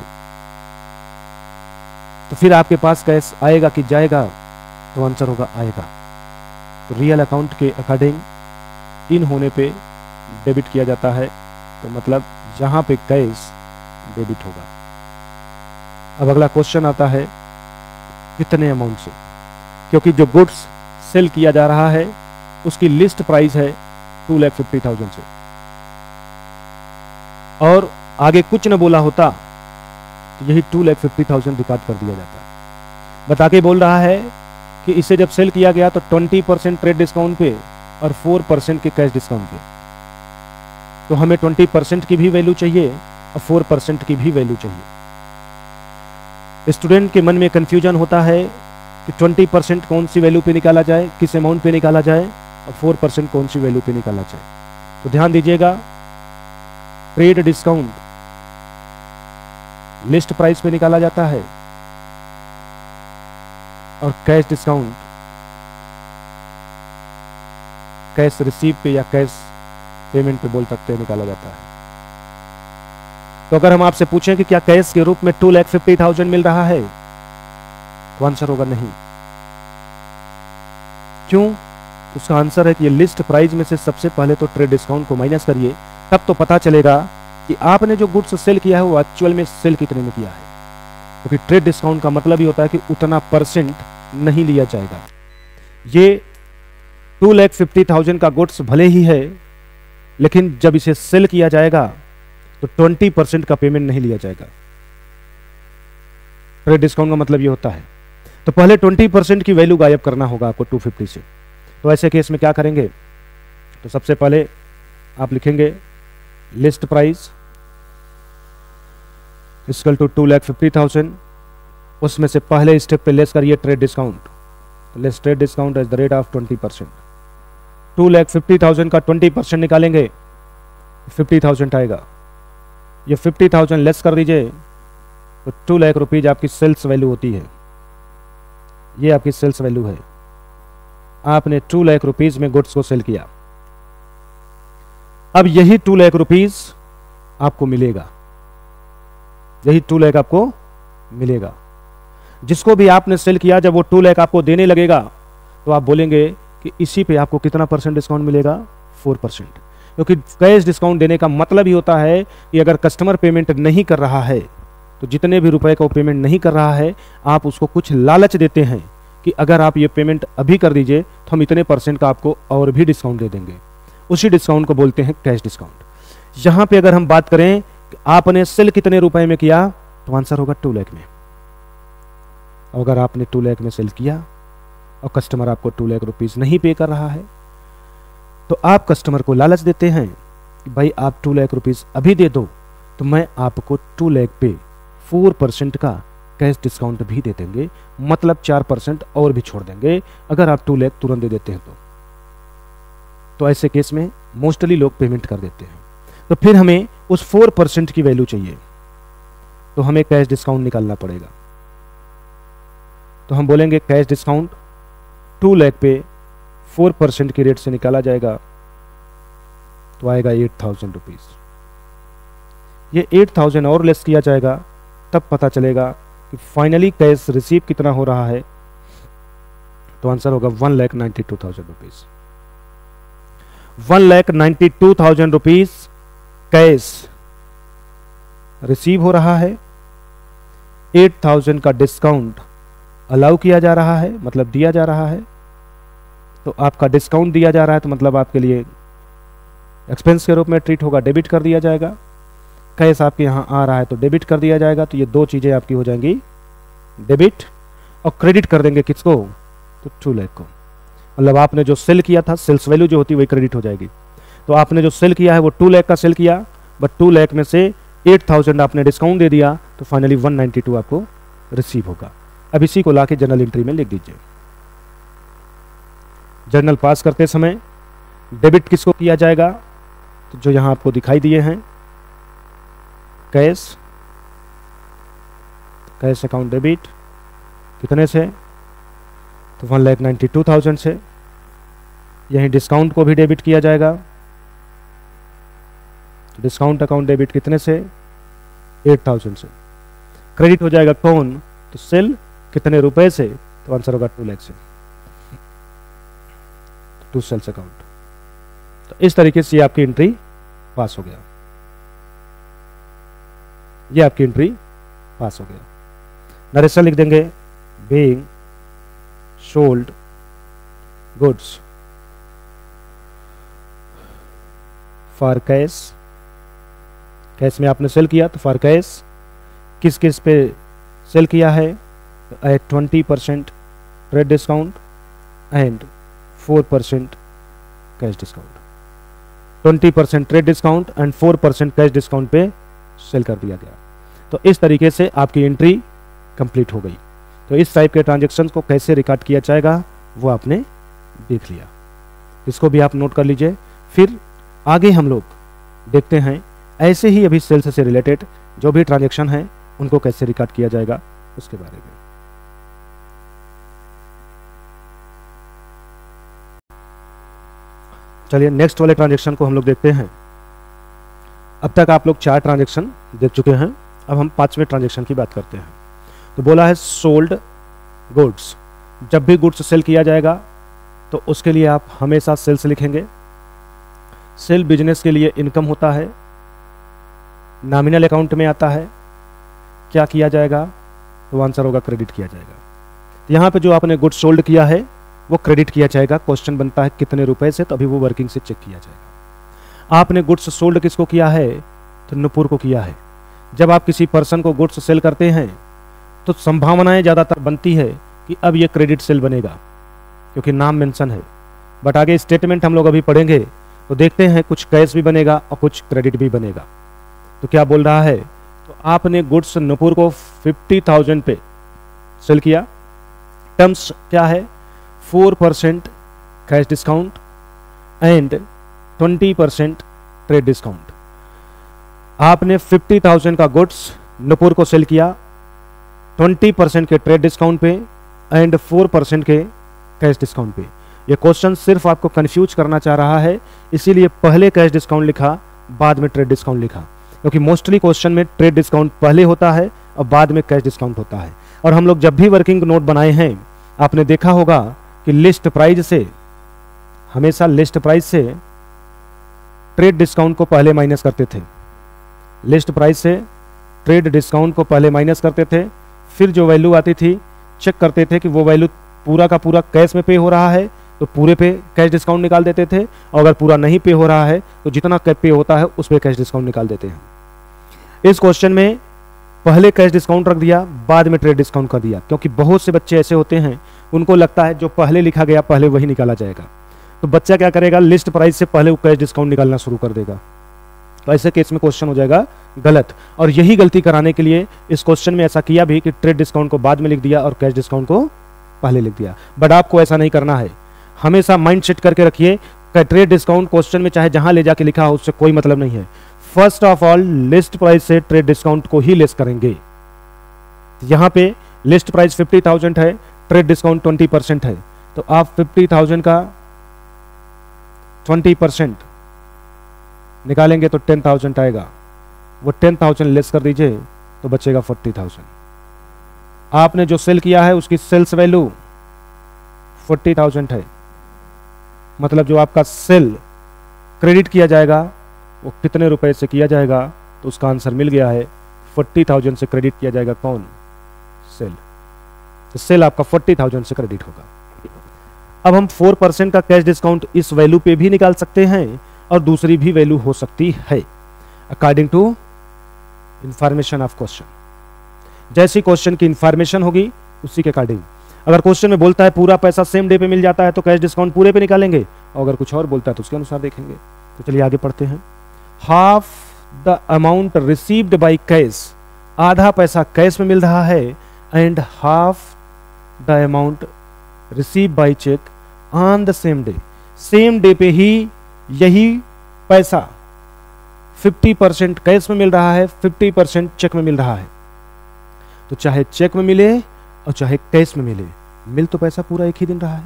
तो फिर आपके पास कैश आएगा कि जाएगा, तो आंसर होगा आएगा। तो रियल अकाउंट के अकॉर्डिंग इन होने पे डेबिट किया जाता है, तो मतलब यहां पे कैश डेबिट होगा। अब अगला क्वेश्चन आता है कितने अमाउंट से, क्योंकि जो गुड्स सेल किया जा रहा है उसकी लिस्ट प्राइस है 2,50,000 से, और आगे कुछ न बोला होता तो यही 2,50,000 रिकॉर्ड कर दिया जाता। बता के बोल रहा है कि इसे जब सेल किया गया तो 20% ट्रेड डिस्काउंट पे और 4% के कैश डिस्काउंट पे, तो हमें 20% की भी वैल्यू चाहिए और 4% की भी वैल्यू चाहिए। स्टूडेंट के मन में कंफ्यूजन होता है कि 20% कौन सी वैल्यू पे निकाला जाए, किस अमाउंट पे निकाला जाए, और 4% कौन सी वैल्यू पे निकाला जाए। तो ध्यान दीजिएगा, ट्रेड डिस्काउंट लिस्ट प्राइस पे निकाला जाता है और कैश डिस्काउंट कैश रिसीव पे या कैश पेमेंट पे बोल सकते हैं निकाला जाता है। तो अगर हम आपसे पूछें कि क्या कैश के रूप में 2,50,000 मिल रहा है, तो आंसर होगा नहीं। क्यों? तो उसका आंसर है कि ये लिस्ट प्राइस में से सबसे पहले तो ट्रेड डिस्काउंट को माइनस करिए, तब तो पता चलेगा कि आपने जो गुड्स सेल किया है वो एक्चुअल में सेल कितने में किया है। क्योंकि ट्रेड डिस्काउंट का मतलब ही होता है कि उतना परसेंट नहीं लिया जाएगा। ये 2,50,000 का गुड्स भले ही है, लेकिन जब इसे सेल किया जाएगा तो 20% का पेमेंट नहीं लिया जाएगा। ट्रेड डिस्काउंट का मतलब ये होता है। तो पहले 20% की वैल्यू गायब करना होगा आपको 250 से। तो ऐसे केस में क्या करेंगे, तो सबसे पहले आप लिखेंगे लिस्ट प्राइस इक्वल टू 2,50,000, उसमें से पहले स्टेप पे लेस करिए ट्रेड डिस्काउंट, तो less trade discount at the rate of 20%। 2,50,000 का 20% निकालेंगे 50,000 आएगा। ये 50,000 लेस कर दीजिए तो 2 लाख रुपीज आपकी सेल्स वैल्यू होती है। ये आपकी सेल्स वैल्यू है। आपने 2 लाख रुपीज में गुड्स को सेल किया। अब यही 2 लाख रुपीज आपको मिलेगा, यही 2 लाख आपको मिलेगा। जिसको भी आपने सेल किया, जब वो 2 लाख आपको देने लगेगा तो आप बोलेंगे कि इसी पे आपको कितना परसेंट डिस्काउंट मिलेगा, 4%। क्योंकि कैश डिस्काउंट देने का मतलब ही होता है कि अगर कस्टमर पेमेंट नहीं कर रहा है, तो जितने भी रुपए का वो पेमेंट नहीं कर रहा है, आप उसको कुछ लालच देते हैं कि अगर आप ये पेमेंट अभी कर दीजिए तो हम इतने परसेंट का आपको और भी डिस्काउंट दे देंगे। उसी डिस्काउंट को बोलते हैं कैश डिस्काउंट। यहां पे अगर हम बात करें कि आपने सेल कितने रुपए में किया, तो आंसर होगा 2 लाख में। अगर आपने 2 लाख में सेल किया और कस्टमर आपको 2 लाख रुपीज नहीं पे कर रहा है, तो आप कस्टमर को लालच देते हैं कि भाई आप 2 लाख रुपीज अभी दे दो तो मैं आपको 2 लाख पे 4% का कैश डिस्काउंट भी दे देंगे, मतलब 4% और भी छोड़ देंगे अगर आप 2 लाख तुरंत दे देते हैं तो ऐसे केस में मोस्टली लोग पेमेंट कर देते हैं। तो फिर हमें उस 4% की वैल्यू चाहिए, तो हमें कैश डिस्काउंट निकालना पड़ेगा। तो हम बोलेंगे कैश डिस्काउंट 2 लाख पे 4% की रेट से निकाला जाएगा, तो आएगा 8,000 रुपीज। ये 8,000 और लेस किया जाएगा, तब पता चलेगा कि फाइनली कैश रिसीव कितना हो रहा है। तो आंसर होगा 1,92,000 रुपीज। 1,92,000 रुपीज कैश रिसीव हो रहा है। 8,000 का डिस्काउंट अलाउ किया जा रहा है, मतलब दिया जा रहा है। तो आपका डिस्काउंट दिया जा रहा है तो मतलब आपके लिए एक्सपेंस के रूप में ट्रीट होगा, डेबिट कर दिया जाएगा। कैश आपके यहाँ आ रहा है तो डेबिट कर दिया जाएगा। तो ये दो चीज़ें आपकी हो जाएंगी, डेबिट और क्रेडिट कर देंगे किसको, तो 2 लाख को। मतलब आपने जो सेल किया था, सेल्स वैल्यू जो होती है वही क्रेडिट हो जाएगी। तो आपने जो सेल किया है वो 2 लाख का सेल किया, बट 2 लाख में से 8,000 आपने डिस्काउंट दे दिया, तो फाइनली 192 आपको रिसीव होगा। अब इसी को लाके जर्नल एंट्री में लिख दीजिए। जर्नल पास करते समय डेबिट किसको किया जाएगा, तो जो यहां आपको दिखाई दिए हैं, कैश अकाउंट डेबिट, कितने से, तो 1,92,000 से। यहीं डिस्काउंट को भी डेबिट किया जाएगा, डिस्काउंट अकाउंट डेबिट कितने से, 8,000 से। क्रेडिट हो जाएगा कौन, तो सेल कितने रुपए से, तो आंसर होगा 2 लाख से, 2 सेल्स अकाउंट। तो इस तरीके से ये आपकी एंट्री पास हो गया, ये आपकी एंट्री पास हो गया। नरेशन लिख देंगे, being sold goods for cash, cash में आपने सेल किया तो फॉर कैश, किस किस पे सेल किया है, at 20% trade discount and 4% cash discount. 20% trade discount and 4% cash discount पे सेल कर दिया गया। तो इस तरीके से आपकी एंट्री कंप्लीट हो गई। तो इस टाइप के ट्रांजेक्शन को कैसे रिकॉर्ड किया जाएगा वो आपने देख लिया, इसको भी आप नोट कर लीजिए। फिर आगे हम लोग देखते हैं ऐसे ही अभी सेल्स से रिलेटेड जो भी ट्रांजेक्शन है उनको कैसे रिकॉर्ड किया जाएगा उसके बारे में। चलिए नेक्स्ट वाले ट्रांजेक्शन को हम लोग देखते हैं। अब तक आप लोग 4 ट्रांजेक्शन देख चुके हैं, अब हम 5वें ट्रांजेक्शन की बात करते हैं। तो बोला है सोल्ड गुड्स, जब भी गुड्स सेल किया जाएगा तो उसके लिए आप हमेशा सेल्स लिखेंगे। सेल बिजनेस के लिए इनकम होता है, नॉमिनल अकाउंट में आता है। क्या किया जाएगा, तो आंसर होगा क्रेडिट किया जाएगा। यहाँ पे जो आपने गुड्स सोल्ड किया है वो क्रेडिट किया जाएगा। क्वेश्चन बनता है कितने रुपए से, तो अभी वो वर्किंग से चेक किया जाएगा। आपने गुड्स सोल्ड किसको किया है, तो नुपुर को किया है। जब आप किसी पर्सन को गुड्स सेल करते हैं तो संभावनाएं ज़्यादातर बनती है कि अब ये क्रेडिट सेल बनेगा क्योंकि नाम मेंशन है। बट आगे स्टेटमेंट हम लोग अभी पढ़ेंगे तो देखते हैं कुछ कैश भी बनेगा और कुछ क्रेडिट भी बनेगा। तो क्या बोल रहा है, तो आपने गुड्स नुपुर को 50,000 पे सेल किया। टर्म्स क्या है, 4% cash discount and 20% trade discount. आपने 50,000 का गुड्स नुपुर को सेल किया 20% के ट्रेड डिस्काउंट पे एंड 4% के कैश डिस्काउंट पे। ये क्वेश्चन सिर्फ आपको कंफ्यूज करना चाह रहा है, इसीलिए पहले कैश डिस्काउंट लिखा बाद में ट्रेड डिस्काउंट लिखा, क्योंकि मोस्टली क्वेश्चन में ट्रेड डिस्काउंट पहले होता है और बाद में कैश डिस्काउंट होता है। और हम लोग जब भी वर्किंग नोट बनाए हैं आपने देखा होगा कि लिस्ट प्राइस से, हमेशा लिस्ट प्राइस से ट्रेड डिस्काउंट को पहले माइनस करते थे। लिस्ट प्राइस से ट्रेड डिस्काउंट को पहले माइनस करते थे, फिर जो वैल्यू आती थी चेक करते थे कि वो वैल्यू पूरा का पूरा कैश में पे हो रहा है तो पूरे पे कैश डिस्काउंट निकाल देते थे, और अगर पूरा नहीं पे हो रहा है तो जितना पे होता है उस पे कैश डिस्काउंट निकाल देते हैं। इस क्वेश्चन में पहले कैश डिस्काउंट रख दिया बाद में ट्रेड डिस्काउंट कर दिया, क्योंकि बहुत से बच्चे ऐसे होते हैं उनको लगता है जो पहले लिखा गया पहले वही निकाला जाएगा। तो बच्चा क्या करेगा, लिस्ट प्राइस से पहले वो कैश डिस्काउंट निकालना शुरू कर देगा। तो ऐसे केस में क्वेश्चन हो जाएगा गलत, और यही गलती कराने के लिए इस क्वेश्चन में ऐसा किया भी कि ट्रेड डिस्काउंट को बाद में लिख दिया और कैश डिस्काउंट को पहले लिख दिया। बट आपको ऐसा नहीं करना है, हमेशा माइंड सेट करके रखिए कि ट्रेड डिस्काउंट क्वेश्चन में चाहे जहां ले जाके लिखा हो उससे कोई मतलब नहीं है। First of all list price से ट्रेड डिस्काउंट को ही लेस करेंगे। यहां पे लिस्ट प्राइस 50,000 है, ट्रेड डिस्काउंट 20% है, तो आप 50,000 का 20% निकालेंगे तो 10,000 आएगा। वो 10,000 लेस कर दीजिए तो बचेगा 40,000। आपने जो सेल किया है उसकी सेल्स वैल्यू 40,000 है, मतलब जो आपका सेल क्रेडिट किया जाएगा वो कितने रुपए से किया जाएगा, तो उसका आंसर मिल गया है 40,000 से क्रेडिट किया जाएगा। कौन, सेल। तो सेल आपका 40,000 से क्रेडिट होगा। अब हम 4% का कैश डिस्काउंट इस वैल्यू पे भी निकाल सकते हैं और दूसरी भी वैल्यू हो सकती है according to information of question. जैसी क्वेश्चन की इंफॉर्मेशन होगी उसी के अकॉर्डिंग। अगर क्वेश्चन में बोलता है पूरा पैसा सेम डे पे मिल जाता है तो कैश डिस्काउंट पूरे पे निकालेंगे, और अगर कुछ और बोलता है तो उसके अनुसार देखेंगे। तो चलिए आगे पढ़ते हैं। Half the amount received by cash, आधा पैसा कैश में मिल रहा है, and half the amount receive by cheque on the same day, same day पे ही यही पैसा 50% कैश में मिल रहा है, 50% चेक में मिल रहा है। तो चाहे चेक में मिले और चाहे कैश में मिले, मिल तो पैसा पूरा एक ही दिन रहा है।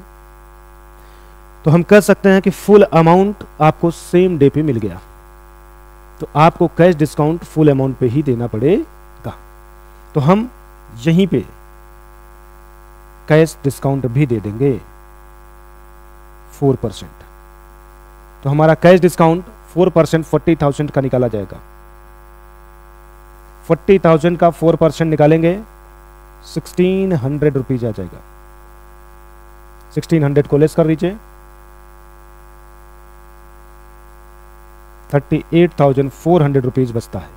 तो हम कह सकते हैं कि फुल अमाउंट आपको सेम डे पे मिल गया, तो आपको कैश डिस्काउंट फुल अमाउंट पे ही देना पड़ेगा। तो हम यहीं पे कैश डिस्काउंट भी दे देंगे 4%। तो हमारा कैश डिस्काउंट 4% 40,000 का निकाला जाएगा। 40,000 का 4% निकालेंगे 1600 रुपीज आ जाएगा। 1600 को लेस कर लीजिए, 38,400 रुपीज बचता है।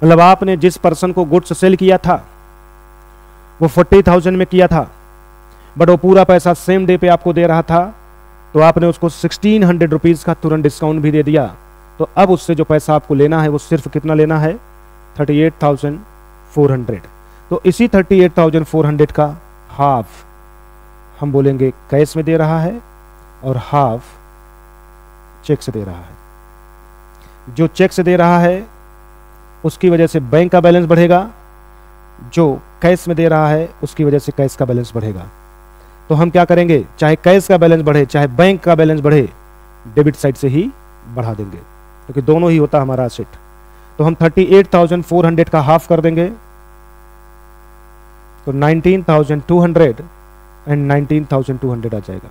मतलब आपने जिस पर्सन को गुड्स सेल किया था वो 40,000 में किया था, बट वो पूरा पैसा सेम डे पे आपको दे रहा था, तो आपने उसको 1600 रुपीज का तुरंत डिस्काउंट भी दे दिया। तो अब उससे जो पैसा आपको लेना है वो सिर्फ कितना लेना है, 38,400। तो इसी 38,400 का हाफ हम बोलेंगे कैश में दे रहा है और हाफ चेक से दे रहा है। जो चेक से दे रहा है उसकी वजह से बैंक का बैलेंस बढ़ेगा, जो कैश में दे रहा है उसकी वजह से कैश का बैलेंस बढ़ेगा। तो हम क्या करेंगे, चाहे कैश का बैलेंस बढ़े चाहे बैंक का बैलेंस बढ़े, डेबिट साइड से ही बढ़ा देंगे, क्योंकि दोनों ही होता हमारा एसेट। तो हम 38,400 का हाफ कर देंगे, तो 19,200 एंड 19,200 आ जाएगा।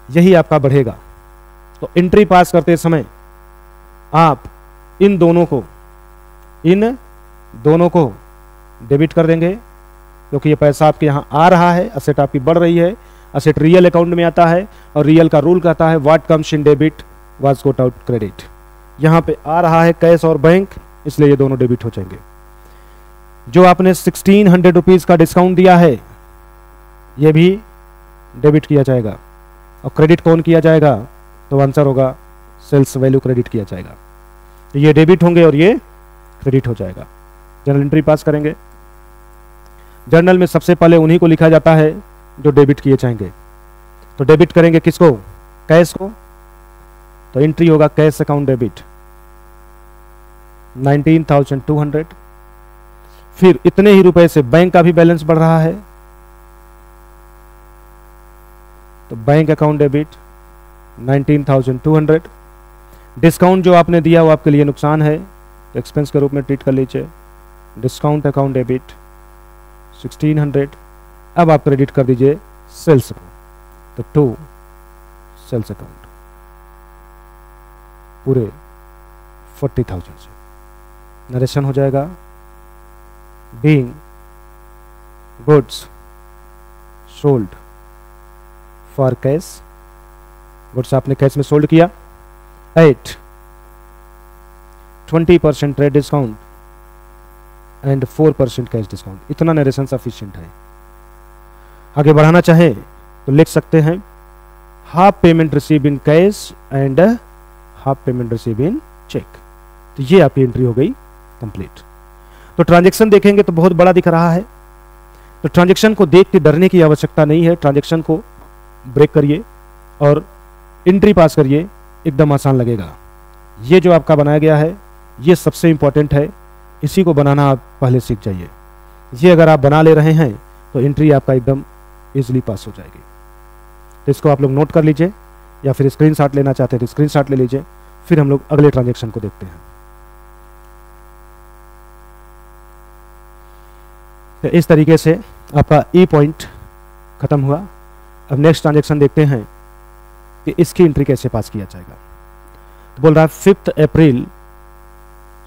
यही आपका बढ़ेगा। तो एंट्री पास करते समय आप इन दोनों को डेबिट कर देंगे, क्योंकि ये पैसा आपके यहां आ रहा है, असेट आपकी बढ़ रही है, असेट रियल अकाउंट में आता है और रियल का रूल कहता है what comes in debit was got out credit. यहां पे आ रहा है कैश और बैंक, इसलिए ये दोनों डेबिट हो जाएंगे। जो आपने 1600 रुपीज का डिस्काउंट दिया है ये भी डेबिट किया जाएगा, और क्रेडिट कौन किया जाएगा, तो आंसर होगा सेल्स वैल्यू क्रेडिट किया जाएगा। तो ये डेबिट होंगे और ये क्रेडिट हो जाएगा। जर्नल एंट्री पास करेंगे। जर्नल में सबसे पहले उन्हीं को लिखा जाता है जो डेबिट किए जाएंगे। तो डेबिट करेंगे किसको, कैश को, तो एंट्री होगा कैश अकाउंट डेबिट 19,200। फिर इतने ही रुपए से बैंक का भी बैलेंस बढ़ रहा है, तो बैंक अकाउंट डेबिट 19,200। डिस्काउंट जो आपने दिया वो आपके लिए नुकसान है, तो एक्सपेंस के रूप में ट्रीट कर लीजिए। Discount account debit 1600। अब आप क्रेडिट कर दीजिए सेल्स को, तो 2 सेल्स अकाउंट पूरे 40,000 से नरेशन हो जाएगा। Being goods sold for cash, goods आपने कैश में सोल्ड किया at 20% trade discount and 4% cash discount. इतना नरेशन सफिशिएंट है। आगे बढ़ाना चाहे तो लिख सकते हैं half payment receive in cash and half payment receive in cheque. तो ये आपकी एंट्री हो गई कंप्लीट। तो ट्रांजैक्शन देखेंगे तो बहुत बड़ा दिख रहा है, तो ट्रांजैक्शन को देख के डरने की आवश्यकता नहीं है। ट्रांजैक्शन को ब्रेक करिए और एंट्री पास करिए, एकदम आसान लगेगा। ये जो आपका बनाया गया है ये सबसे इंपॉर्टेंट है, इसी को बनाना आप पहले सीख जाइए। ये अगर आप बना ले रहे हैं तो एंट्री आपका एकदम इजीली पास हो जाएगी। तो इसको आप लोग नोट कर लीजिए, या फिर स्क्रीनशॉट लेना चाहते हैं तो स्क्रीनशॉट ले लीजिए। फिर हम लोग अगले ट्रांजैक्शन को देखते हैं। तो इस तरीके से आपका ई पॉइंट खत्म हुआ। अब नेक्स्ट ट्रांजैक्शन देखते हैं कि इसकी एंट्री कैसे पास किया जाएगा। तो बोल रहा है 5 अप्रैल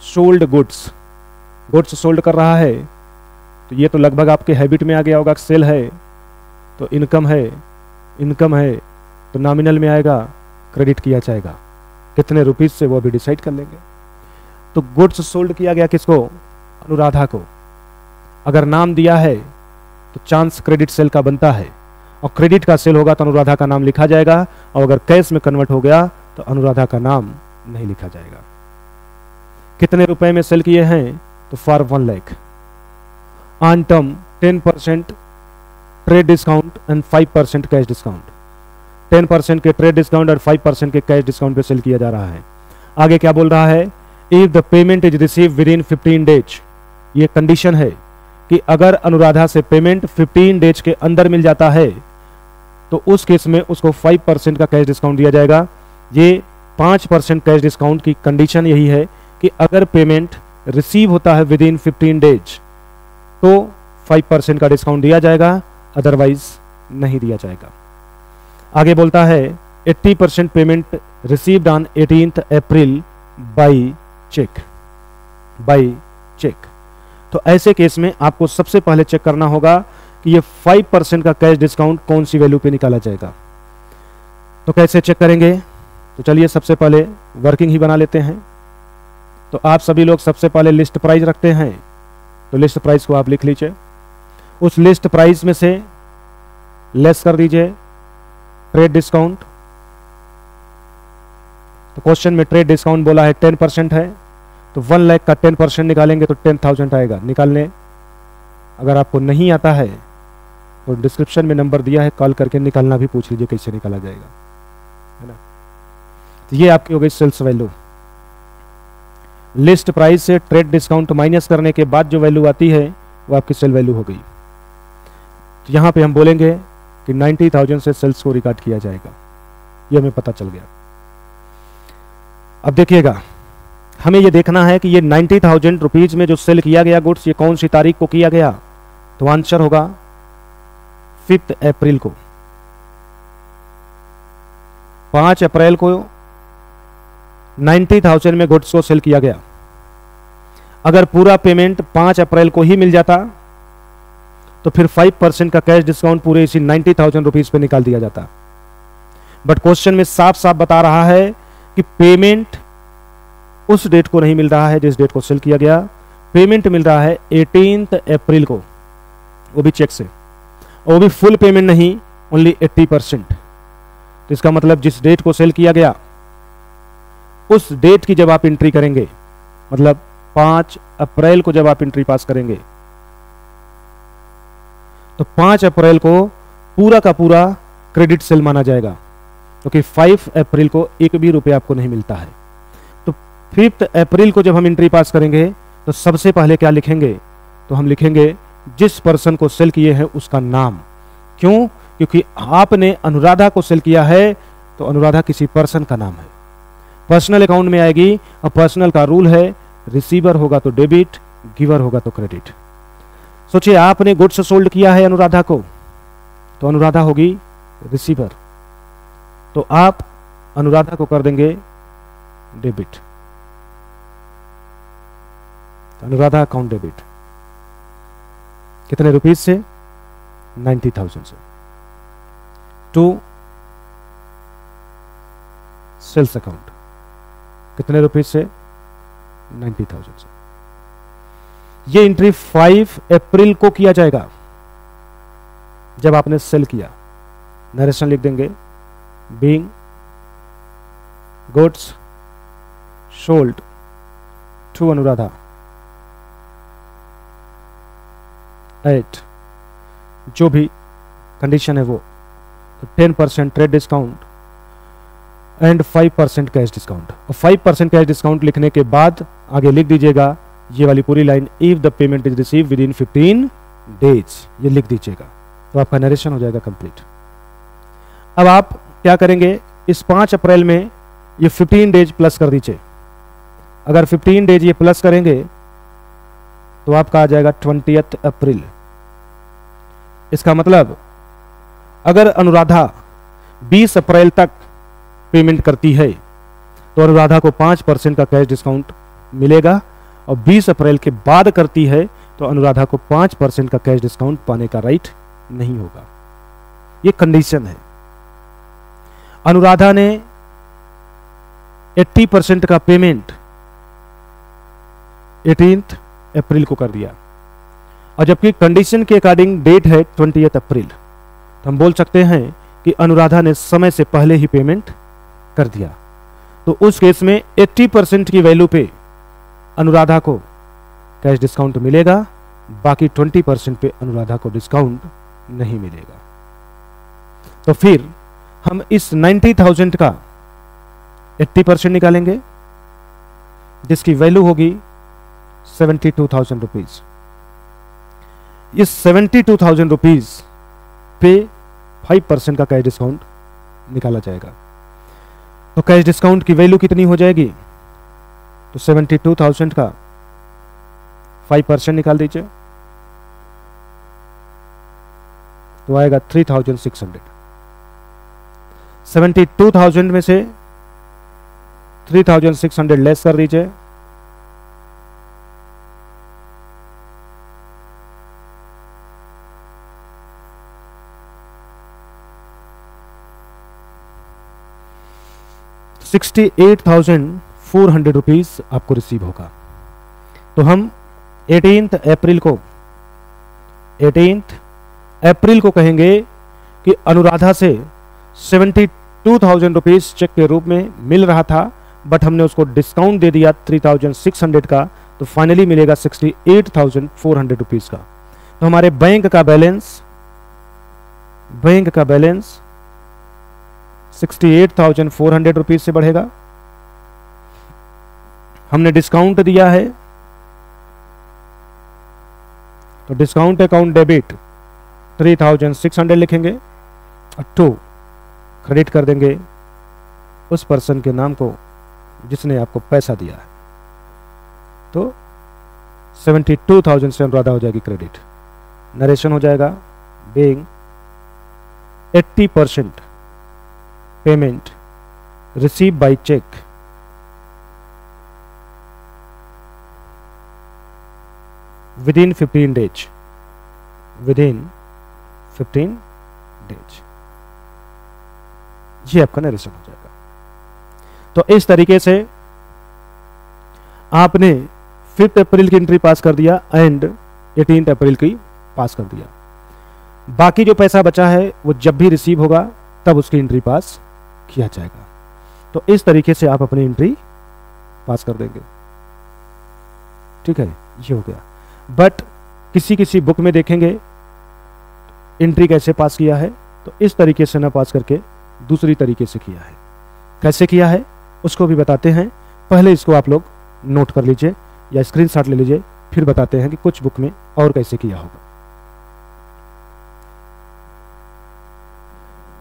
सोल्ड गुड्स, गुड्स सोल्ड कर रहा है, तो ये तो लगभग आपके हैबिट में आ गया होगा। सेल है तो इनकम है, इनकम है तो नॉमिनल में आएगा, क्रेडिट किया जाएगा। कितने रुपीज से वो अभी डिसाइड कर लेंगे। तो गुड्स सोल्ड किया गया किसको, अनुराधा को। अगर नाम दिया है तो चांस क्रेडिट सेल का बनता है, और क्रेडिट का सेल होगा तो अनुराधा का नाम लिखा जाएगा, और अगर कैश में कन्वर्ट हो गया तो अनुराधा का नाम नहीं लिखा जाएगा। कितने रुपए में सेल किए हैं, तो for 1 lakh. On term 10% trade discount and 5% cash discount. 10% के ट्रेड डिस्काउंट और 5% के कैश डिस्काउंट पे सेल किया जा रहा है। आगे क्या बोल रहा है, if the payment is receive with in 15 days, ये कंडीशन है कि अगर अनुराधा से पेमेंट 15 डेज के अंदर मिल जाता है तो उस केस में उसको 5% का कैश डिस्काउंट दिया जाएगा। ये 5% कैश डिस्काउंट की कंडीशन यही है कि अगर पेमेंट रिसीव होता है विद इन 15 डेज तो 5% का डिस्काउंट दिया जाएगा, अदरवाइज नहीं दिया जाएगा। आगे बोलता है 80% payment received on 18th April by cheque. तो ऐसे केस में आपको सबसे पहले चेक करना होगा कि ये 5% का कैश डिस्काउंट कौन सी वैल्यू पे निकाला जाएगा। तो कैसे चेक करेंगे? तो चलिए सबसे पहले वर्किंग ही बना लेते हैं। तो आप सभी लोग सबसे पहले लिस्ट प्राइस रखते हैं, तो लिस्ट प्राइस को आप लिख लीजिए। उस लिस्ट प्राइस में से लेस कर दीजिए ट्रेड डिस्काउंट। तो क्वेश्चन में ट्रेड डिस्काउंट बोला है 10% है, तो 1 लाख का 10% निकालेंगे तो 10,000 आएगा। निकालने अगर आपको नहीं आता है तो डिस्क्रिप्शन में नंबर दिया है, कॉल करके निकालना भी पूछ लीजिए कैसे निकाला जाएगा, है ना। तो ये आपकी हो गई सेल्स वैल्यू। लिस्ट प्राइस से ट्रेड डिस्काउंट माइनस करने के बाद जो वैल्यू आती है वो आपकी सेल वैल्यू हो गई। तो यहां पे हम बोलेंगे कि 90,000 से सेल्स को रिकॉर्ड किया जाएगा, ये हमें पता चल गया। अब देखिएगा, हमें ये देखना है कि ये 90,000 रुपीज में जो सेल किया गया गुड्स ये कौन सी तारीख को किया गया। तो आंसर होगा 5 अप्रैल को। 5 अप्रैल को 90,000 में गुड्स को सेल किया गया। अगर पूरा पेमेंट 5 अप्रैल को ही मिल जाता तो फिर 5% का कैश डिस्काउंट पूरे इसी 90,000 रुपीज पे निकाल दिया जाता। बट क्वेश्चन में साफ साफ बता रहा है कि पेमेंट उस डेट को नहीं मिल रहा है जिस डेट को सेल किया गया। पेमेंट मिल रहा है 18th अप्रैल को, वो भी चेक से, और वो भी फुल पेमेंट नहीं, ओनली 80%। तो इसका मतलब जिस डेट को सेल किया गया उस डेट की जब आप एंट्री करेंगे, मतलब 5 अप्रैल को जब आप एंट्री पास करेंगे तो 5 अप्रैल को पूरा का पूरा क्रेडिट सेल माना जाएगा, क्योंकि 5 अप्रैल को एक भी रुपया आपको नहीं मिलता है। तो 5 अप्रैल को जब हम एंट्री पास करेंगे तो सबसे पहले क्या लिखेंगे? तो हम लिखेंगे जिस पर्सन को सेल किए हैं उसका नाम। क्यों? क्योंकि आपने अनुराधा को सेल किया है तो अनुराधा किसी पर्सन का नाम है, पर्सनल अकाउंट में आएगी। और पर्सनल का रूल है रिसीवर होगा तो डेबिट, गिवर होगा तो क्रेडिट। सोचिए आपने गुड्स सोल्ड किया है अनुराधा को, तो अनुराधा होगी रिसीवर, तो आप अनुराधा को कर देंगे डेबिट, अनुराधा अकाउंट डेबिट। कितने रुपीज से? 90,000 से। टू सेल्स अकाउंट कितने रुपीज से? 90,000 से। ये एंट्री 5 अप्रैल को किया जाएगा जब आपने सेल किया। नरेशन लिख देंगे, being goods sold to Anuradha at, जो भी कंडीशन है वो, तो 10% trade discount and 5% cash discount. और 5% कैश डिस्काउंट लिखने के बाद आगे लिख दीजिएगा ये वाली पूरी line, if the payment is receive with in 15 days, ये लिख दीजिएगा, तो आपका नरेशन हो जाएगा कंप्लीट। अब आप क्या करेंगे? इस 5 अप्रैल में ये 15 डेज प्लस कर दीजिए। अगर 15 डेज ये प्लस करेंगे तो आपका आ जाएगा 20th अप्रैल। इसका मतलब अगर अनुराधा 20 अप्रैल तक पेमेंट करती है तो अनुराधा को 5% का कैश डिस्काउंट मिलेगा, और 20 अप्रैल के बाद करती है तो अनुराधा को 5% का कैश डिस्काउंट पाने का राइट नहीं होगा। ये कंडीशन है। अनुराधा ने 80% का पेमेंट 18th अप्रैल को कर दिया, और जबकि कंडीशन के अकॉर्डिंग डेट है 20th अप्रैल, तो हम बोल सकते हैं कि अनुराधा ने समय से पहले ही पेमेंट कर दिया। तो उस केस में 80% की वैल्यू पे अनुराधा को कैश डिस्काउंट मिलेगा, बाकी 20% पे अनुराधा को डिस्काउंट नहीं मिलेगा। तो फिर हम इस 90,000 का 80% निकालेंगे, जिसकी वैल्यू होगी 72,000 रुपीज। इस 72,000 रुपीज पे 5% का कैश डिस्काउंट निकाला जाएगा। तो कैश डिस्काउंट की वैल्यू कितनी हो जाएगी? तो 72,000 का 5% निकाल दीजिए, तो आएगा 3,600। 72,000 में से 3,600 लेस कर दीजिए, ₹68,400 आपको रिसीव होगा। तो हम 18 अप्रैल को कहेंगे कि अनुराधा से 72,000 रुपीज चेक के रूप में मिल रहा था, बट हमने उसको डिस्काउंट दे दिया 3,600 का, तो फाइनली मिलेगा 68,400 रुपीज का। तो हमारे बैंक का बैलेंस 68,400 रुपीज से बढ़ेगा। हमने डिस्काउंट दिया है, तो डिस्काउंट अकाउंट डेबिट 3,600 लिखेंगे और 2 क्रेडिट कर देंगे उस पर्सन के नाम को जिसने आपको पैसा दिया है। तो 72,000 से अनुराधा हो जाएगी क्रेडिट। नरेशन हो जाएगा being 80% payment receive by cheque within 15 days। ये आपका नरेशन हो जाएगा। तो इस तरीके से आपने 5 अप्रैल की एंट्री पास कर दिया एंड 18 अप्रैल की पास कर दिया। बाकी जो पैसा बचा है वो जब भी रिसीव होगा तब उसकी एंट्री पास किया जाएगा। तो इस तरीके से आप अपनी एंट्री पास कर देंगे। ठीक है, ये हो गया। बट किसी बुक में देखेंगे एंट्री कैसे पास किया है, तो इस तरीके से ना पास करके दूसरी तरीके से किया है। कैसे किया है उसको भी बताते हैं। पहले इसको आप लोग नोट कर लीजिए या स्क्रीनशॉट ले लीजिए, फिर बताते हैं कि कुछ बुक में और कैसे किया होगा।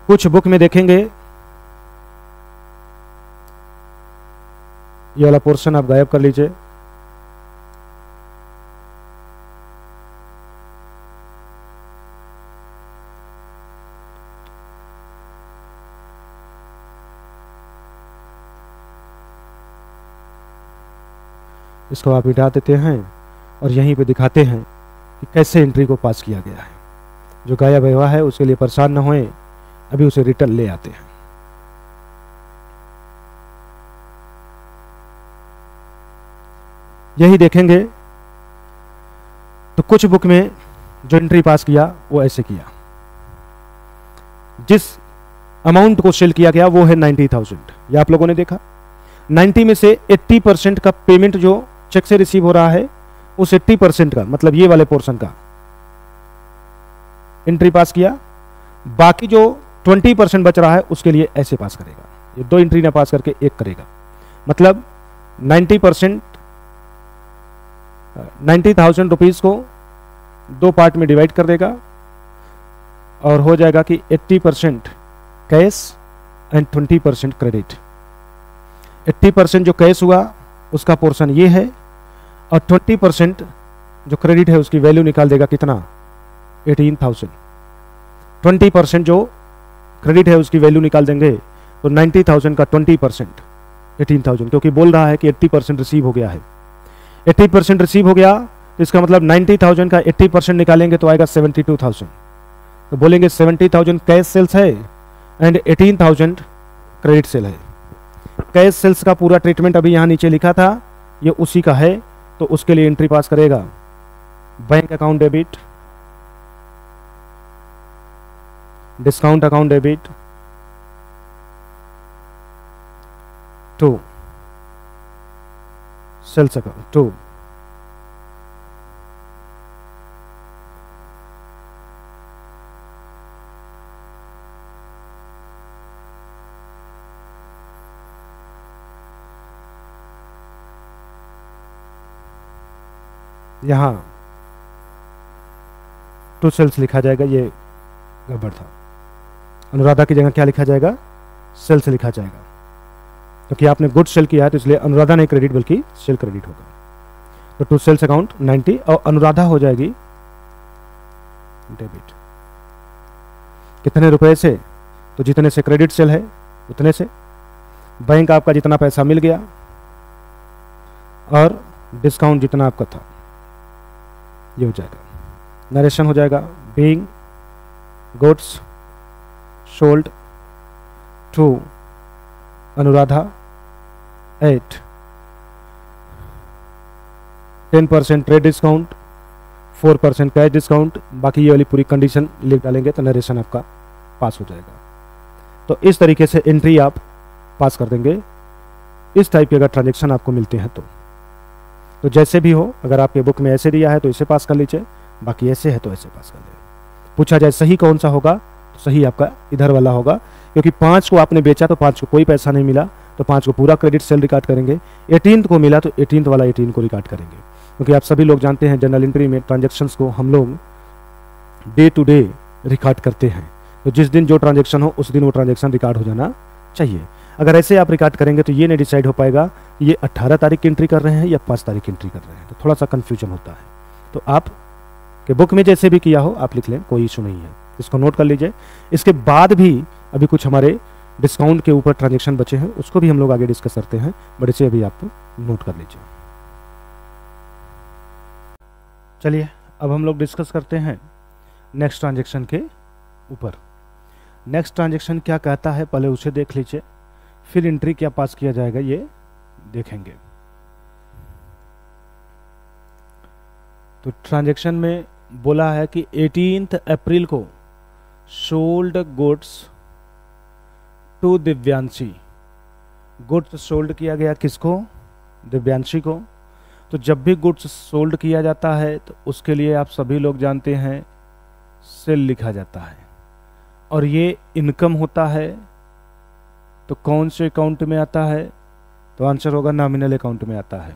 कुछ बुक में देखेंगे ये वाला पोर्शन आप गायब कर लीजिए। इसको आप मिटा देते हैं और यहीं पे दिखाते हैं कि कैसे एंट्री को पास किया गया है। जो गायब हुआ है उसके लिए परेशान न होएं, अभी उसे रिटर्न ले आते हैं। यही देखेंगे तो कुछ बुक में जो एंट्री पास किया वो ऐसे किया। जिस अमाउंट को सेल किया गया वो है 90,000, ये आप लोगों ने देखा। 90 में से 80% का पेमेंट जो चेक से रिसीव हो रहा है उस 80% का मतलब ये वाले पोर्शन का एंट्री पास किया। बाकी जो 20% बच रहा है उसके लिए ऐसे पास करेगा। ये 2 एंट्री ना पास करके 1 करेगा, मतलब 90,000 रुपीज को 2 पार्ट में डिवाइड कर देगा और हो जाएगा कि 80% कैश एंड 20% क्रेडिट। 80% जो कैश हुआ उसका पोर्शन ये है और 20% जो क्रेडिट है उसकी वैल्यू निकाल देगा कितना, 18,000। 20% जो क्रेडिट है उसकी वैल्यू निकाल देंगे तो 90,000 का 20% 18,000, क्योंकि बोल रहा है कि 80% रिसीव हो गया है। 80% रिसीव हो गया तो इसका मतलब 90,000 का 80% निकालेंगे तो आएगा 72,000। तो बोलेंगे 70,000 कैश सेल्स है एंड 18,000 क्रेडिट सेल है। कैश सेल्स का पूरा ट्रीटमेंट अभी यहाँ नीचे लिखा था, ये उसी का है, तो उसके लिए एंट्री पास करेगा bank account debit, discount account debit to sales account to यहाँ टू सेल्स लिखा जाएगा, ये गड़बड़ था। अनुराधा की जगह क्या लिखा जाएगा, सेल्स लिखा जाएगा, क्योंकि आपने गुड सेल किया है तो इसलिए अनुराधा नहीं क्रेडिट बल्कि सेल क्रेडिट होगा। तो टू सेल्स अकाउंट 90 और अनुराधा हो जाएगी डेबिट। कितने रुपए से, तो जितने से क्रेडिट सेल है उतने से, बैंक आपका जितना पैसा मिल गया और डिस्काउंट जितना आपका था, ये हो जाएगा। नरेशन हो जाएगा, being goods sold to Anuradha at 10% trade discount, 4% cash discount, बाकी ये वाली पूरी कंडीशन लिख डालेंगे तो नरेशन आपका पास हो जाएगा। तो इस तरीके से एंट्री आप पास कर देंगे। इस टाइप के अगर ट्रांजेक्शन आपको मिलते हैं तो जैसे भी हो, अगर आपके बुक में ऐसे दिया है तो इसे पास कर लीजिए, बाकी ऐसे है तो ऐसे पास कर लीजिए। पूछा जाए सही कौन सा होगा, तो सही आपका इधर वाला होगा, क्योंकि 5 को आपने बेचा तो 5 को कोई पैसा नहीं मिला, तो 5 को पूरा क्रेडिट सेल रिकॉर्ड करेंगे। 18th को मिला तो 18th वाला 18 को रिकॉर्ड करेंगे, क्योंकि आप सभी लोग जानते हैं जनरल एंट्री में ट्रांजेक्शन्स को हम लोग डे टू डे रिकॉर्ड करते हैं। तो जिस दिन जो ट्रांजेक्शन हो उस दिन वो ट्रांजेक्शन रिकॉर्ड हो जाना चाहिए। अगर ऐसे आप रिकॉर्ड करेंगे तो ये नहीं डिसाइड हो पाएगा कि ये 18 तारीख की एंट्री कर रहे हैं या 5 तारीख की एंट्री कर रहे हैं, तो थोड़ा सा कन्फ्यूजन होता है। तो आप के बुक में जैसे भी किया हो आप लिख लें, कोई इशू नहीं है, इसको नोट कर लीजिए। इसके बाद भी अभी कुछ हमारे डिस्काउंट के ऊपर ट्रांजेक्शन बचे हैं, उसको भी हम लोग आगे डिस्कस करते हैं, बट इसे अभी आप नोट कर लीजिए। चलिए अब हम लोग डिस्कस करते हैं नेक्स्ट ट्रांजेक्शन के ऊपर। नेक्स्ट ट्रांजेक्शन क्या कहता है पहले उसे देख लीजिए, फिर एंट्री क्या पास किया जाएगा ये देखेंगे। तो ट्रांजेक्शन में बोला है कि 18 अप्रैल को sold goods to Divyanshi. Goods sold किया गया किसको, दिव्यांशी को। तो जब भी गुड्स सोल्ड किया जाता है तो उसके लिए आप सभी लोग जानते हैं सेल लिखा जाता है, और ये इनकम होता है। तो कौन से अकाउंट में आता है, तो आंसर होगा नॉमिनल अकाउंट में आता है।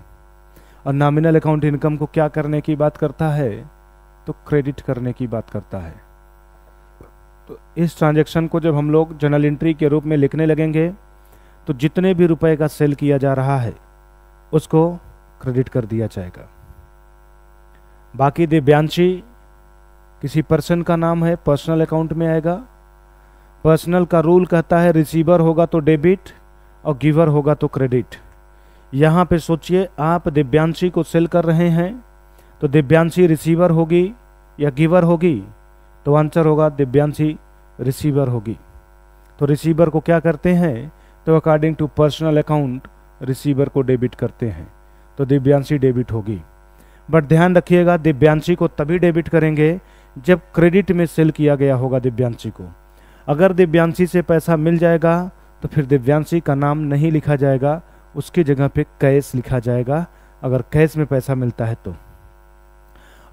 और नॉमिनल अकाउंट इनकम को क्या करने की बात करता है, तो क्रेडिट करने की बात करता है। तो इस ट्रांजैक्शन को जब हम लोग जर्नल एंट्री के रूप में लिखने लगेंगे तो जितने भी रुपए का सेल किया जा रहा है उसको क्रेडिट कर दिया जाएगा। बाकी दिव्यांशी किसी पर्सन का नाम है, पर्सनल अकाउंट में आएगा। पर्सनल का रूल कहता है रिसीवर होगा तो डेबिट और गिवर होगा तो क्रेडिट। यहाँ पे सोचिए आप दिव्यांशी को सेल कर रहे हैं तो दिव्यांशी रिसीवर होगी या गिवर होगी, तो आंसर होगा दिव्यांशी रिसीवर होगी। तो रिसीवर को क्या करते हैं, तो according to personal account receiver को डेबिट करते हैं, तो दिव्यांशी डेबिट होगी। बट ध्यान रखिएगा दिव्यांशी को तभी डेबिट करेंगे जब क्रेडिट में सेल किया गया होगा दिव्यांशी को। अगर दिव्यांशी से पैसा मिल जाएगा तो फिर दिव्यांशी का नाम नहीं लिखा जाएगा, उसकी जगह पे कैश लिखा जाएगा, अगर कैश में पैसा मिलता है तो।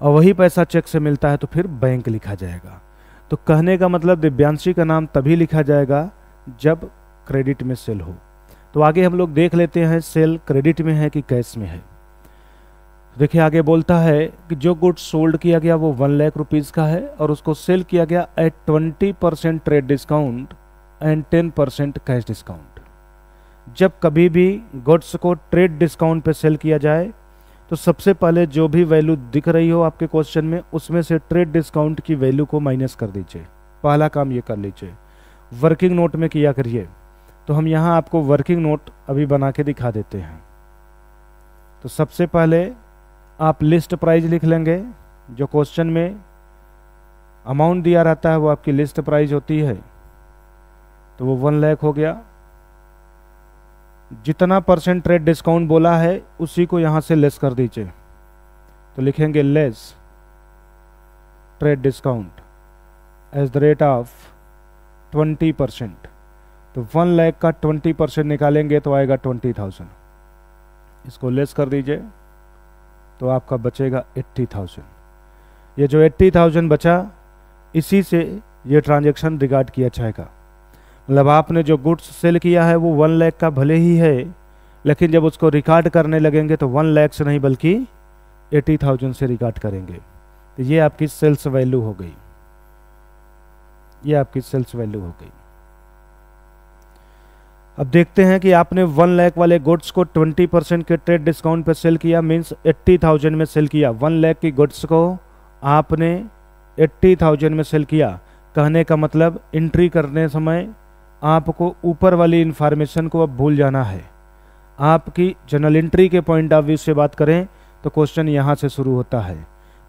और वही पैसा चेक से मिलता है तो फिर बैंक लिखा जाएगा। तो कहने का मतलब दिव्यांशी का नाम तभी लिखा जाएगा जब क्रेडिट में सेल हो। तो आगे हम लोग देख लेते हैं सेल क्रेडिट में है कि कैश में है। देखिए आगे बोलता है कि जो गुड्स सोल्ड किया गया वो 1 लाख रुपीज़ का है और उसको सेल किया गया at 20% trade discount and 10% cash discount. जब कभी भी गुड्स को ट्रेड डिस्काउंट पे सेल किया जाए तो सबसे पहले जो भी वैल्यू दिख रही हो आपके क्वेश्चन में उसमें से ट्रेड डिस्काउंट की वैल्यू को माइनस कर दीजिए। पहला काम ये कर लीजिए, वर्किंग नोट में किया करिए। तो हम यहाँ आपको वर्किंग नोट अभी बना के दिखा देते हैं। तो सबसे पहले आप लिस्ट प्राइस लिख लेंगे, जो क्वेश्चन में अमाउंट दिया रहता है वो आपकी लिस्ट प्राइस होती है, तो वो 1 लाख हो गया। जितना % ट्रेड डिस्काउंट बोला है उसी को यहाँ से लेस कर दीजिए, तो लिखेंगे less trade discount as the rate of 20%। तो 1 लाख का 20% निकालेंगे तो आएगा 20,000। इसको लेस कर दीजिए तो आपका बचेगा 80,000। ये जो 80,000 बचा इसी से ये ट्रांजैक्शन रिकॉर्ड किया जाएगा। मतलब आपने जो गुड्स सेल किया है वो 1 लाख का भले ही है, लेकिन जब उसको रिकॉर्ड करने लगेंगे तो 1 लाख से नहीं बल्कि 80,000 से रिकॉर्ड करेंगे। तो ये आपकी सेल्स वैल्यू हो गई, ये आपकी सेल्स वैल्यू हो गई। अब देखते हैं कि आपने 1 लाख वाले गुड्स को 20% के ट्रेड डिस्काउंट पे सेल किया, मींस 80,000 में सेल किया। 1 लाख की गुड्स को आपने 80,000 में सेल किया। कहने का मतलब एंट्री करने समय आपको ऊपर वाली इंफॉर्मेशन को अब भूल जाना है। आपकी जनरल एंट्री के पॉइंट ऑफ व्यू से बात करें तो क्वेश्चन यहाँ से शुरू होता है।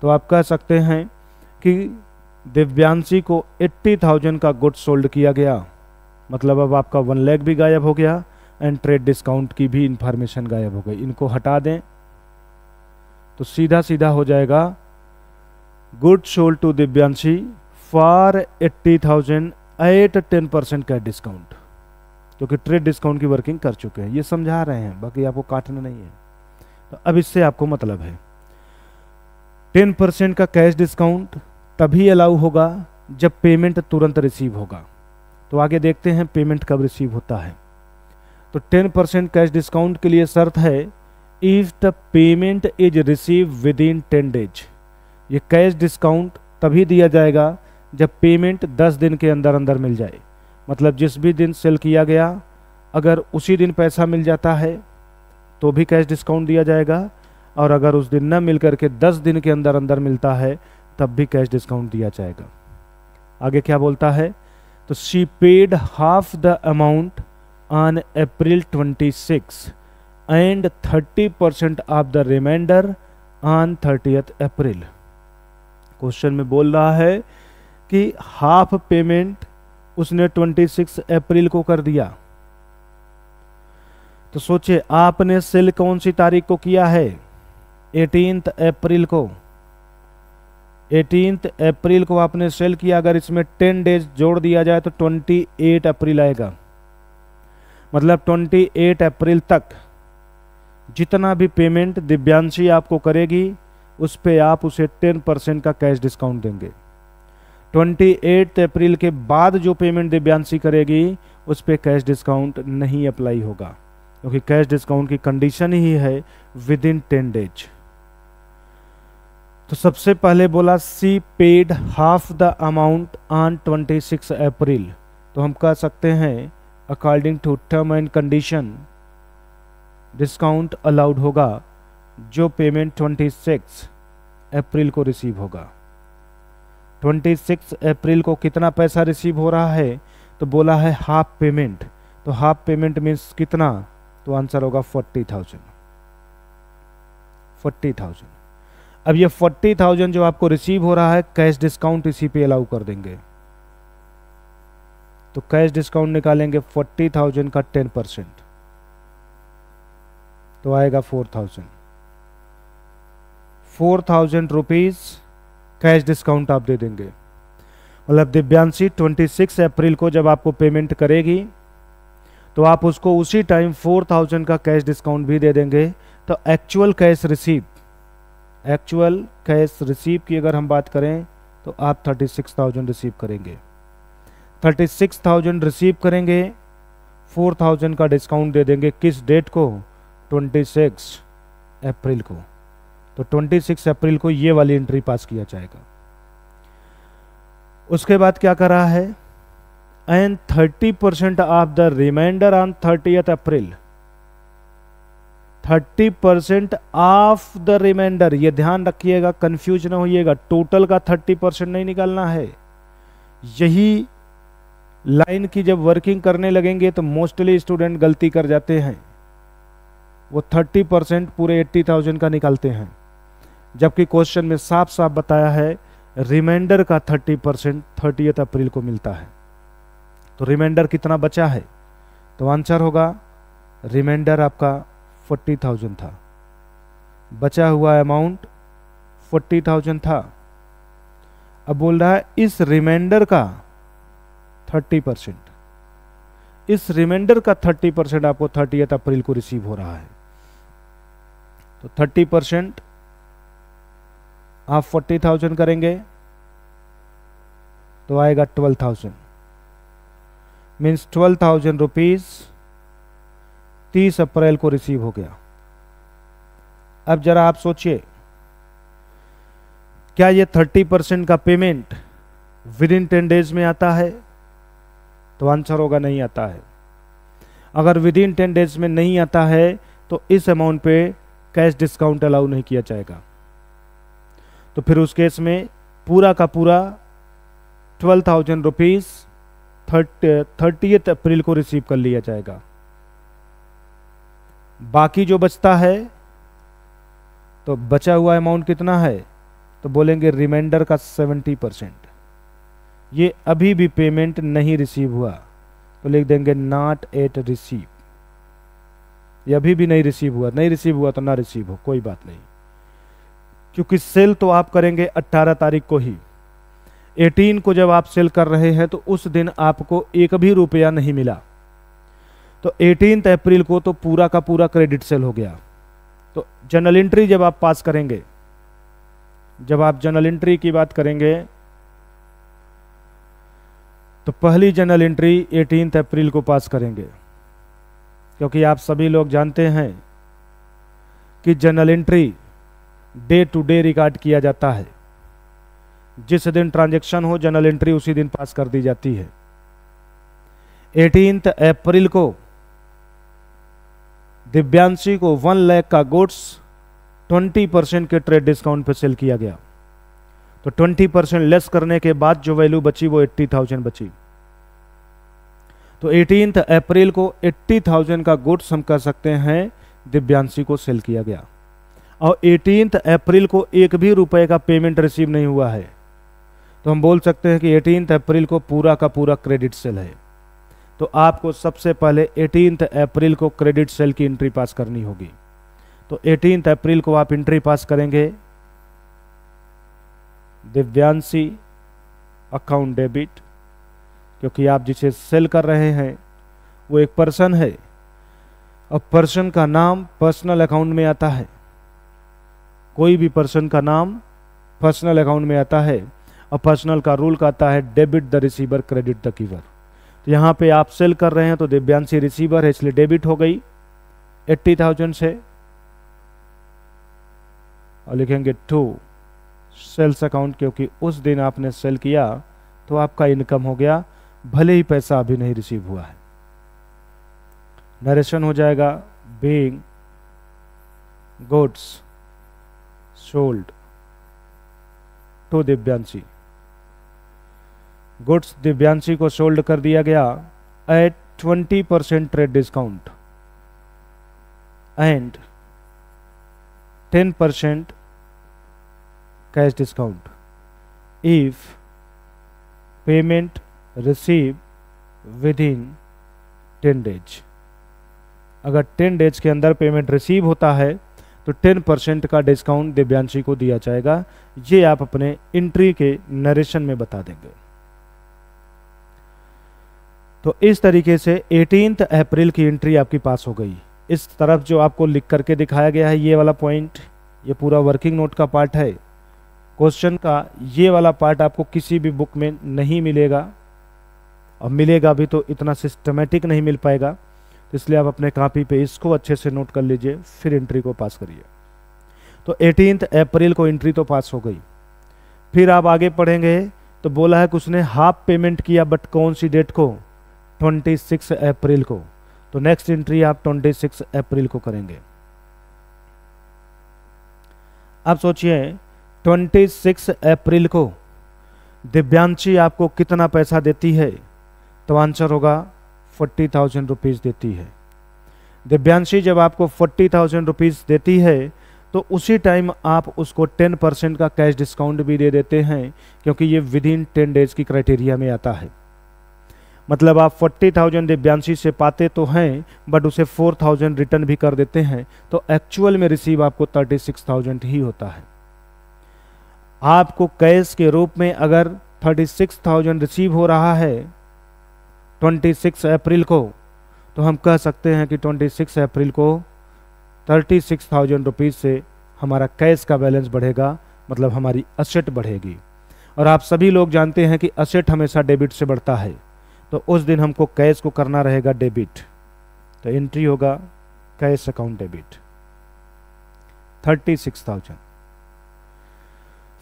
तो आप कह सकते हैं कि दिव्यांशी को 80,000 का गुड्स सोल्ड किया गया, मतलब अब आपका 1 लाख भी गायब हो गया एंड ट्रेड डिस्काउंट की भी इंफॉर्मेशन गायब हो गई। इनको हटा दें तो सीधा सीधा हो जाएगा goods sold to Divyanshi for 80,000 at 10% का डिस्काउंट, क्योंकि ट्रेड डिस्काउंट की वर्किंग कर चुके हैं। ये समझा रहे हैं, बाकी आपको काटना नहीं है। तो अब इससे आपको मतलब है 10% का कैश डिस्काउंट तभी अलाउ होगा जब पेमेंट तुरंत रिसीव होगा। तो आगे देखते हैं पेमेंट कब रिसीव होता है। तो 10% कैश डिस्काउंट के लिए शर्त है if the payment is receive within 10 days. ये कैश डिस्काउंट तभी दिया जाएगा जब पेमेंट 10 दिन के अंदर अंदर मिल जाए। मतलब जिस भी दिन सेल किया गया अगर उसी दिन पैसा मिल जाता है तो भी कैश डिस्काउंट दिया जाएगा, और अगर उस दिन न मिल करके 10 दिन के अंदर अंदर मिलता है तब भी कैश डिस्काउंट दिया जाएगा। आगे क्या बोलता है, तो she paid half the amount on April 26 and 30% of the remainder on 30th April. Question में बोल रहा है कि हाफ पेमेंट उसने 26 अप्रैल को कर दिया। तो सोचिए आपने सेल कौन सी तारीख को किया है, 18 अप्रैल को। 18 अप्रैल को आपने सेल किया, अगर इसमें 10 डेज जोड़ दिया जाए तो 28 अप्रैल आएगा। मतलब 28 अप्रैल तक जितना भी पेमेंट दिव्यांशी आपको करेगी उस पे आप उसे 10% का कैश डिस्काउंट देंगे। 28 अप्रैल के बाद जो पेमेंट दिव्यांशी करेगी उस पे कैश डिस्काउंट नहीं अप्लाई होगा, क्योंकि कैश डिस्काउंट की कंडीशन ही है विद इन 10 डेज। तो सबसे पहले बोला she paid half the amount on 26 April. तो हम कह सकते हैं according to term and condition discount allowed होगा जो पेमेंट 26 अप्रैल को रिसीव होगा। 26 अप्रैल को कितना पैसा रिसीव हो रहा है, तो बोला है हाफ पेमेंट। तो हाफ पेमेंट मीन्स कितना, तो आंसर होगा 40,000। 40,000। अब ये 40,000 जो आपको रिसीव हो रहा है कैश डिस्काउंट इसी पे अलाउ कर देंगे। तो कैश डिस्काउंट निकालेंगे 40,000 का 10%, तो आएगा 4,000। 4,000 रुपीज कैश डिस्काउंट आप दे देंगे। मतलब दिव्यांशी 26 अप्रैल को जब आपको पेमेंट करेगी तो आप उसको उसी टाइम 4,000 का कैश डिस्काउंट भी दे देंगे। तो एक्चुअल कैश रिसीव की अगर हम बात करें तो आप 36,000 रिसीव करेंगे। 36,000 रिसीव करेंगे, 4,000 का डिस्काउंट दे देंगे। किस डेट को, 26 अप्रैल को। तो 26 अप्रैल को ये वाली एंट्री पास किया जाएगा। उसके बाद क्या कर रहा है, and 30% of the remainder on 30th April. 30% of the remainder, ये ध्यान रखिएगा, कंफ्यूज ना होइएगा। टोटल का 30% नहीं निकालना है। यही लाइन की जब वर्किंग करने लगेंगे तो मोस्टली स्टूडेंट गलती कर जाते हैं, वो 30% पूरे 80,000 का निकालते हैं, जबकि क्वेश्चन में साफ साफ बताया है रिमाइंडर का 30% 30th अप्रैल को मिलता है। तो रिमाइंडर कितना बचा है, तो आंसर होगा रिमाइंडर आपका 40,000 था। बचा हुआ अमाउंट 40,000 था। अब बोल रहा है इस रिमाइंडर का 30%, इस रिमाइंडर का 30% आपको 30th अप्रैल को रिसीव हो रहा है। तो 30% आप 40,000 करेंगे तो आएगा 12,000, मीन्स 12,000 रुपीज 30 अप्रैल को रिसीव हो गया। अब जरा आप सोचिए क्या ये 30% का पेमेंट विद इन 10 डेज में आता है? तो आंसर होगा नहीं आता है। अगर विद इन 10 डेज में नहीं आता है तो इस अमाउंट पे कैश डिस्काउंट अलाउ नहीं किया जाएगा। तो फिर उस केस में पूरा का पूरा 12,000 रुपीज 30 अप्रैल को रिसीव कर लिया जाएगा। बाकी जो बचता है, तो बचा हुआ अमाउंट कितना है? तो बोलेंगे रिमाइंडर का 70%। ये अभी भी पेमेंट नहीं रिसीव हुआ, तो लिख देंगे नॉट एट रिसीव। ये अभी भी नहीं रिसीव हुआ, नहीं रिसीव हुआ तो ना रिसीव हो, कोई बात नहीं, क्योंकि सेल तो आप करेंगे 18 तारीख को ही। 18 को जब आप सेल कर रहे हैं तो उस दिन आपको एक भी रुपया नहीं मिला, तो 18 अप्रैल को तो पूरा का पूरा क्रेडिट सेल हो गया। तो जर्नल एंट्री जब आप पास करेंगे, जब आप जर्नल एंट्री की बात करेंगे, तो पहली जर्नल एंट्री 18 अप्रैल को पास करेंगे, क्योंकि आप सभी लोग जानते हैं कि journal entry day to day record किया जाता है। जिस दिन ट्रांजैक्शन हो जर्नल एंट्री उसी दिन पास कर दी जाती है। 18 अप्रैल को दिव्यांशी को 1 लाख का गुड्स 20% के ट्रेड डिस्काउंट पे सेल किया गया। तो 20% लेस करने के बाद जो वैल्यू बची वो 80,000 बची। तो 18 अप्रैल को 80,000 का गुड्स हम कह सकते हैं दिव्यांशी को सेल किया गया। और 18 अप्रैल को एक भी रुपए का पेमेंट रिसीव नहीं हुआ है, तो हम बोल सकते हैं कि 18 अप्रैल को पूरा का पूरा क्रेडिट सेल है। तो आपको सबसे पहले 18 अप्रैल को क्रेडिट सेल की एंट्री पास करनी होगी। तो 18 अप्रैल को आप एंट्री पास करेंगे दिव्यांशी अकाउंट डेबिट, क्योंकि आप जिसे सेल कर रहे हैं वो एक पर्सन है और पर्सन का नाम पर्सनल अकाउंट में आता है। कोई भी पर्सन का नाम पर्सनल अकाउंट में आता है और पर्सनल का रूल का आता है debit the receiver credit the giver. तो यहाँ पे आप सेल कर रहे हैं तो दिव्यांशी रिसीवर है, इसलिए डेबिट हो गई 80,000 से, और लिखेंगे टू सेल्स अकाउंट, क्योंकि उस दिन आपने सेल किया तो आपका इनकम हो गया, भले ही पैसा अभी नहीं रिसीव हुआ है। नरेशन हो जाएगा being goods sold to Divyanshi. Goods Divyanshi को सोल्ड कर दिया गया at 20% trade discount and 10% cash discount if payment receive within 10 days. अगर 10 डेज के अंदर पेमेंट रिसीव होता है तो 10% का डिस्काउंट दिव्यांशी को दिया जाएगा। ये आप अपने एंट्री के नरेशन में बता देंगे। तो इस तरीके से 18 अप्रैल की एंट्री आपकी पास हो गई। इस तरफ जो आपको लिख करके दिखाया गया है ये वाला पॉइंट, ये पूरा वर्किंग नोट का पार्ट है। क्वेश्चन का ये वाला पार्ट आपको किसी भी बुक में नहीं मिलेगा, और मिलेगा भी तो इतना सिस्टमेटिक नहीं मिल पाएगा। तो इसलिए आप अपने कॉपी पे इसको अच्छे से नोट कर लीजिए, फिर एंट्री को पास करिए। तो 18 अप्रैल को एंट्री तो पास हो गई। फिर आप आगे पढ़ेंगे तो बोला है कि उसने हाफ पेमेंट किया, बट कौन सी डेट को? 26 अप्रैल को। तो नेक्स्ट एंट्री आप 26 अप्रैल को करेंगे। अब सोचिए 26 अप्रैल को दिव्यांशी आपको कितना पैसा देती है? तो आंसर होगा 40,000 रुपीज़ देती है। दिव्यांशी जब आपको 40,000 रुपीज़ देती है तो उसी टाइम आप उसको 10% का कैश डिस्काउंट भी दे देते हैं, क्योंकि ये विद इन 10 डेज की क्राइटेरिया में आता है। मतलब आप 40,000 दिव्यांशी से पाते तो हैं, बट उसे 4,000 रिटर्न भी कर देते हैं, तो एक्चुअल में रिसीव आपको 36,000 ही होता है। आपको कैश के रूप में अगर 36,000 रिसीव हो रहा है 26 अप्रैल को, तो हम कह सकते हैं कि 26 अप्रैल को 36,000 रुपीज़ से हमारा कैश का बैलेंस बढ़ेगा, मतलब हमारी असेट बढ़ेगी। और आप सभी लोग जानते हैं कि असेट हमेशा डेबिट से बढ़ता है, तो उस दिन हमको कैश को करना रहेगा डेबिट। तो एंट्री होगा कैश अकाउंट डेबिट 36,000।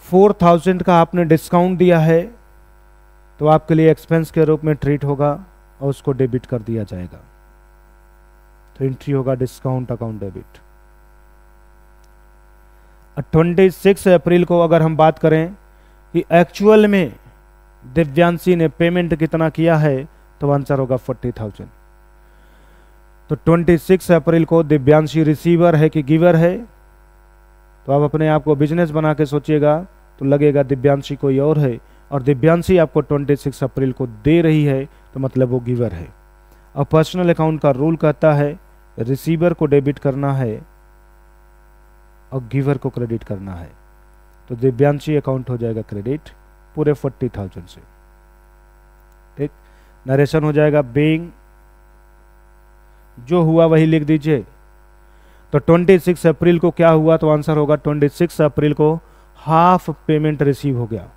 4,000 का आपने डिस्काउंट दिया है तो आपके लिए एक्सपेंस के रूप में ट्रीट होगा और उसको डेबिट कर दिया जाएगा। तो एंट्री होगा डिस्काउंट अकाउंट डेबिट। 26 अप्रैल को अगर हम बात करें कि एक्चुअल में दिव्यांशी ने पेमेंट कितना किया है तो आंसर होगा 40,000। तो 26 अप्रैल को दिव्यांशी रिसीवर है कि गिवर है, तो आप अपने आप को बिजनेस बना के सोचिएगा तो लगेगा दिव्यांशी कोई और है, और दिव्यांशी आपको 26 अप्रैल को दे रही है तो मतलब वो गिवर है। और पर्सनल अकाउंट का रूल कहता है रिसीवर को डेबिट करना है और गिवर को क्रेडिट करना है। तो दिव्यांशी अकाउंट हो जाएगा क्रेडिट पूरे 40,000 से। ठीक, नरेशन हो जाएगा बीइंग, जो हुआ वही लिख दीजिए। तो 26 अप्रैल को क्या हुआ तो आंसर होगा 26 अप्रैल को हाफ पेमेंट रिसीव हो गया।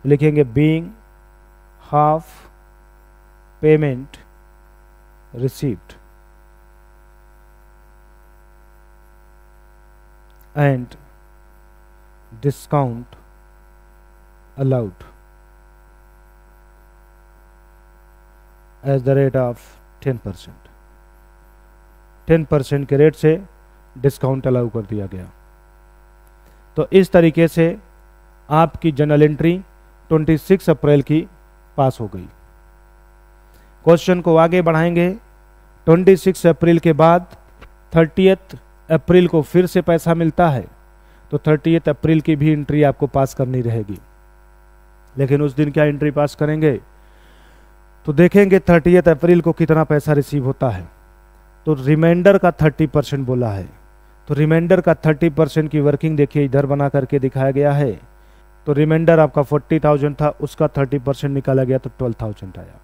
लिखेंगे being half payment received and discount allowed as the rate of 10%। 10% के रेट से डिस्काउंट अलाउ कर दिया गया। तो इस तरीके से आपकी जर्नल एंट्री 26 अप्रैल की पास हो गई। क्वेश्चन को आगे बढ़ाएंगे। 26 अप्रैल के बाद 30 अप्रैल को फिर से पैसा मिलता है, तो 30 अप्रैल की भी एंट्री आपको पास करनी रहेगी। लेकिन उस दिन क्या एंट्री पास करेंगे तो देखेंगे 30 अप्रैल को कितना पैसा रिसीव होता है। तो रिमाइंडर का 30% बोला है, तो रिमाइंडर का 30% की वर्किंग देखिए इधर बना करके दिखाया गया है। तो रिमाइंडर आपका 40,000 था, उसका 30% निकाला गया तो 12,000 आया।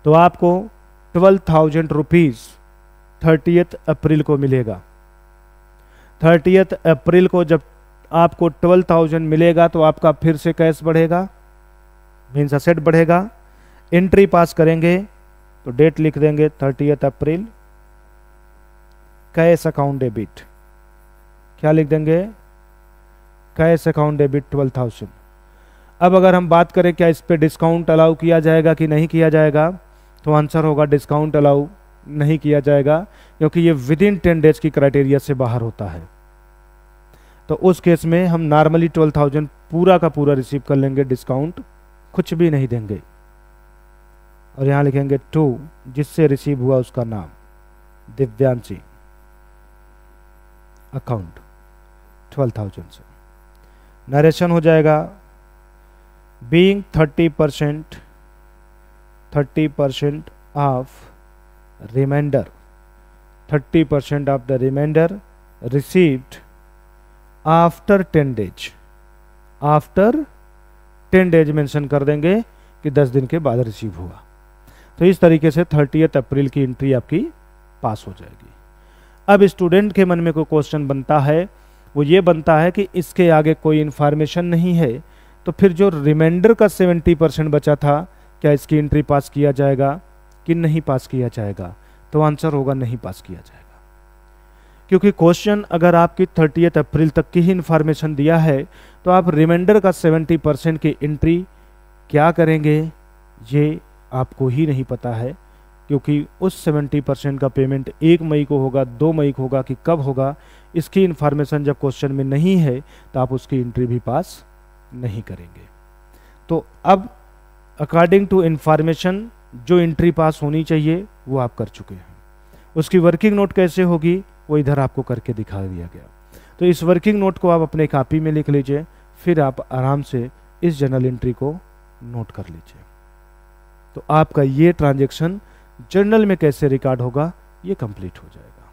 तो आपको 12,000 रुपीज 30 अप्रैल को मिलेगा। 30 अप्रैल को जब आपको 12,000 मिलेगा तो आपका फिर से कैश बढ़ेगा, मीन्स असेट बढ़ेगा। एंट्री पास करेंगे तो डेट लिख देंगे 30 अप्रैल, कैश अकाउंट डेबिट। क्या लिख देंगे? Cash account debit 12,000। अब अगर हम बात करें क्या इस पे डिस्काउंट अलाउ किया जाएगा कि नहीं किया जाएगा, तो आंसर होगा डिस्काउंट अलाउ नहीं किया जाएगा, क्योंकि ये विद इन 10 डेज की क्राइटेरिया से बाहर होता है। तो उस केस में हम नॉर्मली 12,000 पूरा का पूरा रिसीव कर लेंगे, डिस्काउंट कुछ भी नहीं देंगे। और यहां लिखेंगे टू, जिससे रिसीव हुआ उसका नाम दिव्यांशी, अकाउंट 12,000 से। नरेशन हो जाएगा being 30% of remainder, 30% of the remainder received after 10 days. After 10 days mention कर देंगे कि 10 दिन के बाद रिसीव हुआ। तो इस तरीके से 30 अप्रैल की एंट्री आपकी पास हो जाएगी। अब स्टूडेंट के मन में कोई क्वेश्चन बनता है, वो ये बनता है कि इसके आगे कोई इन्फॉर्मेशन नहीं है, तो फिर जो रिमाइंडर का 70% बचा था, क्या इसकी एंट्री पास किया जाएगा कि नहीं पास किया जाएगा? तो आंसर होगा नहीं पास किया जाएगा, क्योंकि क्वेश्चन अगर आपकी 30 अप्रैल तक की ही इन्फॉर्मेशन दिया है तो आप रिमाइंडर का 70% की एंट्री क्या करेंगे ये आपको ही नहीं पता है, क्योंकि उस 70% का पेमेंट 1 मई को होगा, 2 मई को होगा कि कब होगा, इसकी इन्फॉर्मेशन जब क्वेश्चन में नहीं है तो आप उसकी एंट्री भी पास नहीं करेंगे। तो अब अकॉर्डिंग टू इन्फॉर्मेशन जो एंट्री पास होनी चाहिए वो आप कर चुके हैं। उसकी वर्किंग नोट कैसे होगी वो इधर आपको करके दिखा दिया गया। तो इस वर्किंग नोट को आप अपने कॉपी में लिख लीजिए, फिर आप आराम से इस जर्नल एंट्री को नोट कर लीजिए। तो आपका ये ट्रांजैक्शन जर्नल में कैसे रिकॉर्ड होगा ये कंप्लीट हो जाएगा।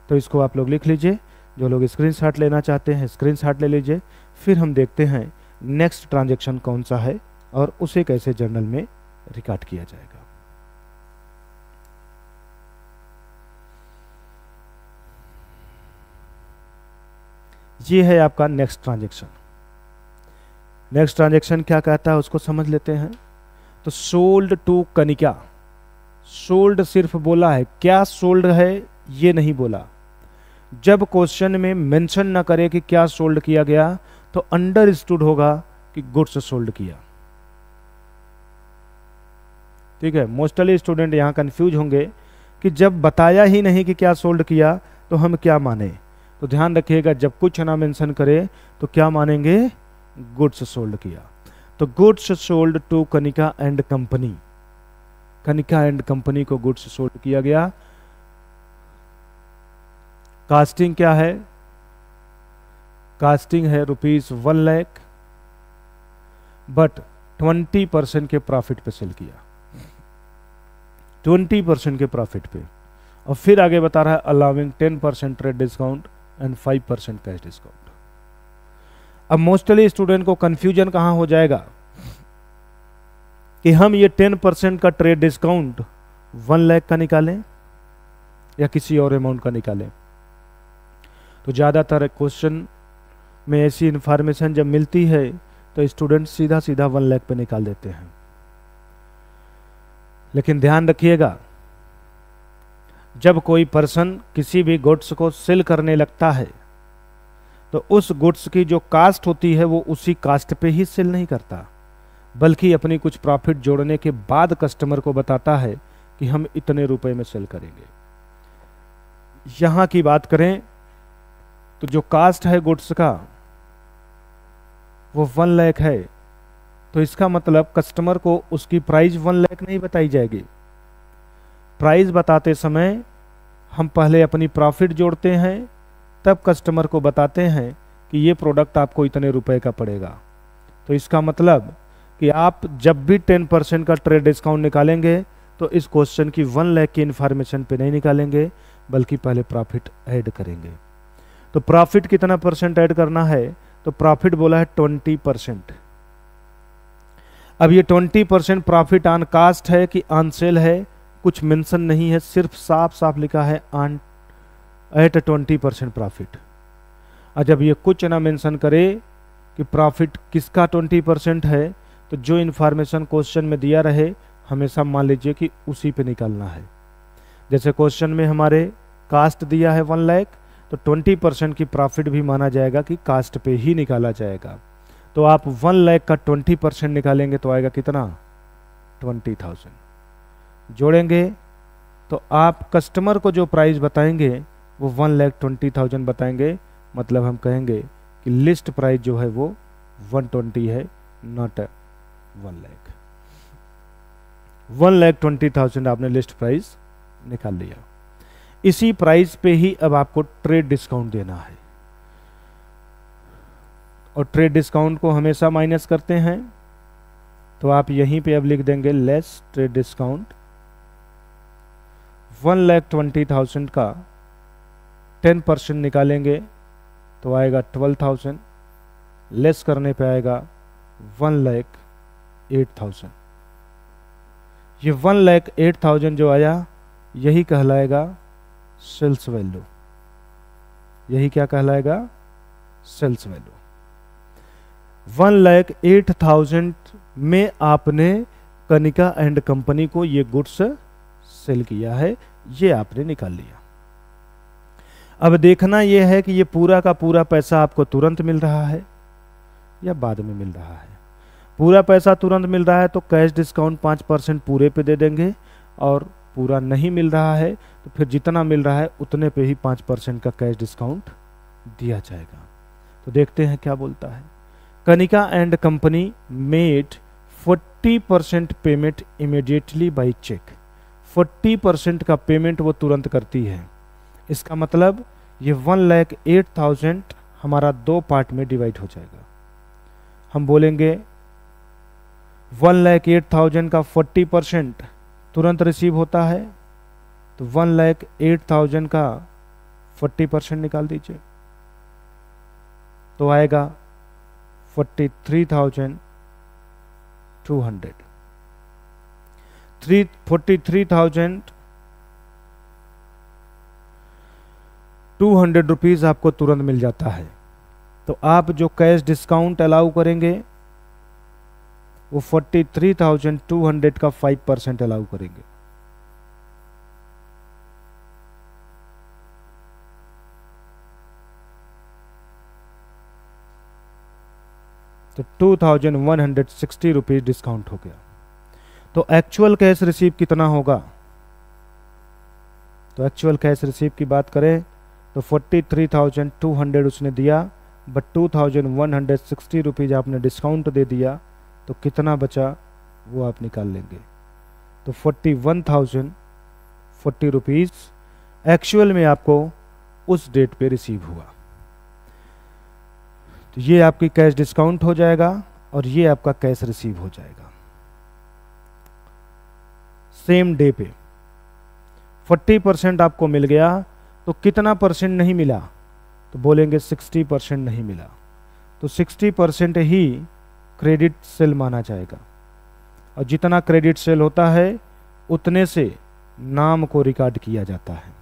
तो इसको आप लोग लिख लीजिए, जो लोग स्क्रीनशॉट लेना चाहते हैं स्क्रीनशॉट ले लीजिए। फिर हम देखते हैं नेक्स्ट ट्रांजैक्शन कौन सा है और उसे कैसे जर्नल में रिकॉर्ड किया जाएगा। ये है आपका नेक्स्ट ट्रांजैक्शन। नेक्स्ट ट्रांजैक्शन क्या कहता है उसको समझ लेते हैं। तो सोल्ड टू कनिका, सोल्ड सिर्फ बोला है, क्या सोल्ड है ये नहीं बोला। जब क्वेश्चन में मेंशन ना करे कि क्या सोल्ड किया गया तो अंडरस्टूड होगा कि गुड्स सोल्ड किया। ठीक है, मोस्टली स्टूडेंट यहाँ कंफ्यूज होंगे कि जब बताया ही नहीं कि क्या सोल्ड किया तो हम क्या माने। तो ध्यान रखिएगा, जब कुछ ना मेंशन करे तो क्या मानेंगे, गुड्स सोल्ड किया। तो goods sold to Kanika and company, Kanika and company को गुड्स सोल्ड किया गया। कास्टिंग क्या है, कास्टिंग है ₹1,00,000, बट 20% के प्रॉफिट पे सेल किया, 20% के प्रॉफिट पे। और फिर आगे बता रहा है allowing 10% trade discount and 5% cash discount. अब मोस्टली स्टूडेंट को कंफ्यूजन कहां हो जाएगा कि हम ये 10% का ट्रेड डिस्काउंट 1,00,000 का निकालें या किसी और अमाउंट का निकालें। तो ज़्यादातर क्वेश्चन में ऐसी इंफॉर्मेशन जब मिलती है तो स्टूडेंट सीधा सीधा 1,00,000 पे निकाल देते हैं। लेकिन ध्यान रखिएगा, जब कोई पर्सन किसी भी गुड्स को सेल करने लगता है तो उस गुड्स की जो कास्ट होती है वो उसी कास्ट पे ही सेल नहीं करता, बल्कि अपनी कुछ प्रॉफिट जोड़ने के बाद कस्टमर को बताता है कि हम इतने रुपए में सेल करेंगे। यहां की बात करें तो जो कास्ट है गुड्स का वो 1,00,000 है, तो इसका मतलब कस्टमर को उसकी प्राइस 1,00,000 नहीं बताई जाएगी। प्राइस बताते समय हम पहले अपनी प्रॉफिट जोड़ते हैं, तब कस्टमर को बताते हैं कि ये प्रोडक्ट आपको इतने रुपए का पड़ेगा। तो इसका मतलब कि आप जब भी 10% का ट्रेड डिस्काउंट निकालेंगे तो इस क्वेश्चन की 1,00,000 की इंफॉर्मेशन पे नहीं निकालेंगे, बल्कि पहले प्रॉफिट ऐड करेंगे। तो प्रॉफिट कितना परसेंट ऐड करना है, तो प्रॉफिट बोला है 20%। अब ये 20% प्रॉफिट ऑन कास्ट है कि ऑन सेल है, कुछ मेंशन नहीं है, सिर्फ साफ साफ लिखा है ऑन एट 20% प्रॉफिट। और जब ये कुछ ना मेंशन करे कि प्रॉफिट किसका 20% है, तो जो इंफॉर्मेशन क्वेश्चन में दिया रहे हमेशा मान लीजिए कि उसी पे निकालना है। जैसे क्वेश्चन में हमारे कास्ट दिया है 1,00,000, तो 20% की प्रॉफिट भी माना जाएगा कि कास्ट पे ही निकाला जाएगा। तो आप 1,00,000 का 20% निकालेंगे तो आएगा कितना, 20,000। जोड़ेंगे तो आप कस्टमर को जो प्राइस बताएंगे वो 1,20,000 बताएंगे। मतलब हम कहेंगे कि लिस्ट प्राइस जो है वो 120 है, नॉट 1,00,000। 1,20,000 आपने लिस्ट प्राइस निकाल लिया। इसी प्राइस पे ही अब आपको ट्रेड डिस्काउंट देना है, और ट्रेड डिस्काउंट को हमेशा माइनस करते हैं। तो आप यहीं पे अब लिख देंगे लेस ट्रेड डिस्काउंट। 1,20,000 का 10% निकालेंगे तो आएगा 12,000, लेस करने पे आएगा 1,08,000। ये 1,08,000 जो आया यही कहलाएगा सेल्स वैल्यू। यही क्या कहलाएगा, सेल्स वैल्यू। 1,08,000 में आपने कनिका एंड कंपनी को ये गुड्स सेल किया है, ये आपने निकाल लिया। अब देखना यह है कि ये पूरा का पूरा पैसा आपको तुरंत मिल रहा है या बाद में मिल रहा है। पूरा पैसा तुरंत मिल रहा है तो कैश डिस्काउंट 5% पूरे पे दे देंगे, और पूरा नहीं मिल रहा है तो फिर जितना मिल रहा है उतने पे ही 5% का कैश डिस्काउंट दिया जाएगा। तो देखते हैं क्या बोलता है। Kanika and company made 40% payment immediately by cheque. 40% का पेमेंट वो तुरंत करती है। इसका मतलब ये 1,08,000 हमारा दो पार्ट में डिवाइड हो जाएगा। हम बोलेंगे 1,08,000 का 40% तुरंत रिसीव होता है, तो 1,08,000 का 40% निकाल दीजिए तो आएगा 43,200। 43,200 रुपीज़ आपको तुरंत मिल जाता है। तो आप जो कैश डिस्काउंट अलाउ करेंगे वो 43,200 का 5% अलाउ करेंगे। तो 2160 रुपीज़ डिस्काउंट हो गया। तो एक्चुअल कैश रिसीव कितना होगा? तो एक्चुअल कैश रिसीव की बात करें तो 43,200 उसने दिया, बट 2160 रुपीज़ आपने डिस्काउंट दे दिया, तो कितना बचा वो आप निकाल लेंगे। तो 41,040 रुपीज़ एक्चुअल में आपको उस डेट पे रिसीव हुआ। तो ये आपकी कैश डिस्काउंट हो जाएगा और ये आपका कैश रिसीव हो जाएगा। सेम डे पे 40% आपको मिल गया, तो कितना परसेंट नहीं मिला? तो बोलेंगे 60% नहीं मिला, तो 60% ही क्रेडिट सेल माना जाएगा। और जितना क्रेडिट सेल होता है उतने से नाम को रिकॉर्ड किया जाता है।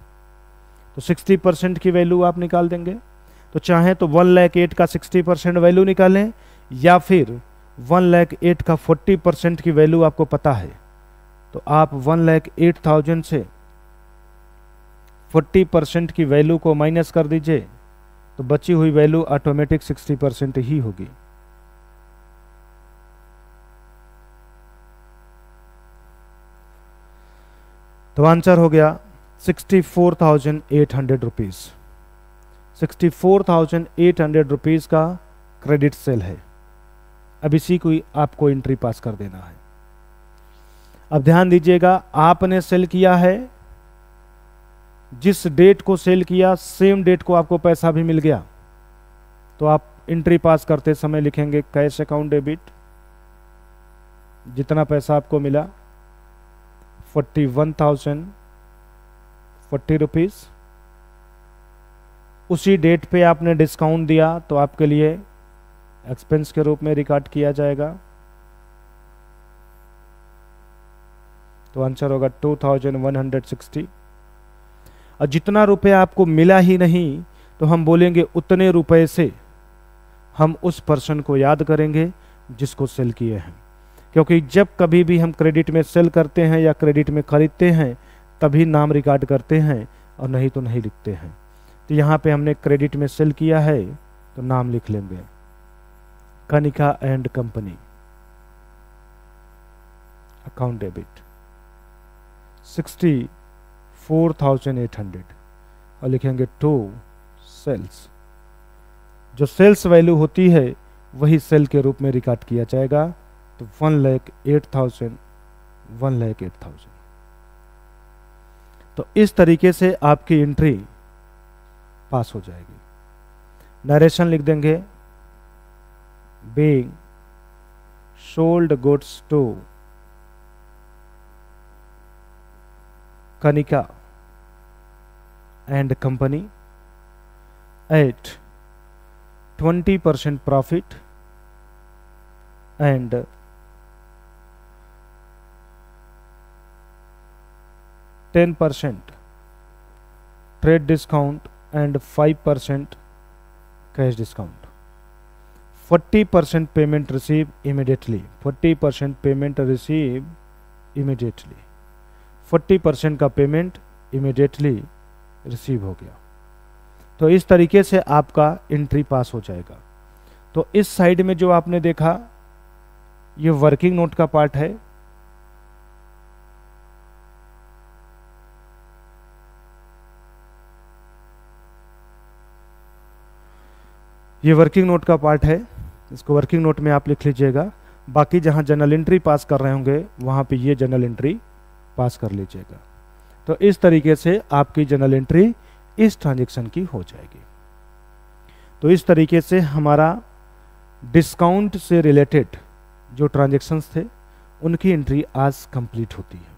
तो 60% की वैल्यू आप निकाल देंगे। तो चाहे तो 1,08,000 का 60% वैल्यू निकालें, या फिर 1,08,000 का 40% की वैल्यू आपको पता है, तो आप 1,08,000 से 40% की वैल्यू को माइनस कर दीजिए, तो बची हुई वैल्यू ऑटोमेटिक 60% ही होगी। तो आंसर हो गया 64,800 रुपीज़। 64,800 रुपीज़ का क्रेडिट सेल है। अब इसी को आपको एंट्री पास कर देना है। अब ध्यान दीजिएगा, आपने सेल किया है, जिस डेट को सेल किया सेम डेट को आपको पैसा भी मिल गया, तो आप एंट्री पास करते समय लिखेंगे कैश अकाउंट डेबिट, जितना पैसा आपको मिला 41,040 रुपीज़। उसी डेट पे आपने डिस्काउंट दिया, तो आपके लिए एक्सपेंस के रूप में रिकॉर्ड किया जाएगा। तो आंसर होगा 2160। और जितना रुपए आपको मिला ही नहीं, तो हम बोलेंगे उतने रुपए से हम उस पर्सन को याद करेंगे जिसको सेल किए हैं। क्योंकि जब कभी भी हम क्रेडिट में सेल करते हैं या क्रेडिट में खरीदते हैं, तभी नाम रिकॉर्ड करते हैं, और नहीं तो नहीं लिखते हैं। तो यहाँ पे हमने क्रेडिट में सेल किया है, तो नाम लिख लेंगे Kanika and company, account debit 64,800, और लिखेंगे टू सेल्स। जो सेल्स वैल्यू होती है वही सेल के रूप में रिकॉर्ड किया जाएगा। तो 1,08,000 1,08,000। तो इस तरीके से आपकी एंट्री पास हो जाएगी। नरेशन लिख देंगे, being sold goods to Kanika and company at 20% profit and 10% trade discount and 5% cash discount. 40% payment receive immediately. 40% payment receive immediately. 40% का पेमेंट इमीडिएटली रिसीव हो गया। तो इस तरीके से आपका एंट्री पास हो जाएगा। तो इस साइड में जो आपने देखा, ये वर्किंग नोट का पार्ट है। ये वर्किंग नोट का पार्ट है, इसको वर्किंग नोट में आप लिख लीजिएगा। बाकी जहां जनरल एंट्री पास कर रहे होंगे वहां पे ये जनरल एंट्री पास कर लीजिएगा। तो इस तरीके से आपकी जनरल एंट्री इस ट्रांजैक्शन की हो जाएगी। तो इस तरीके से हमारा डिस्काउंट से रिलेटेड जो ट्रांजैक्शंस थे उनकी एंट्री आज कंप्लीट होती है।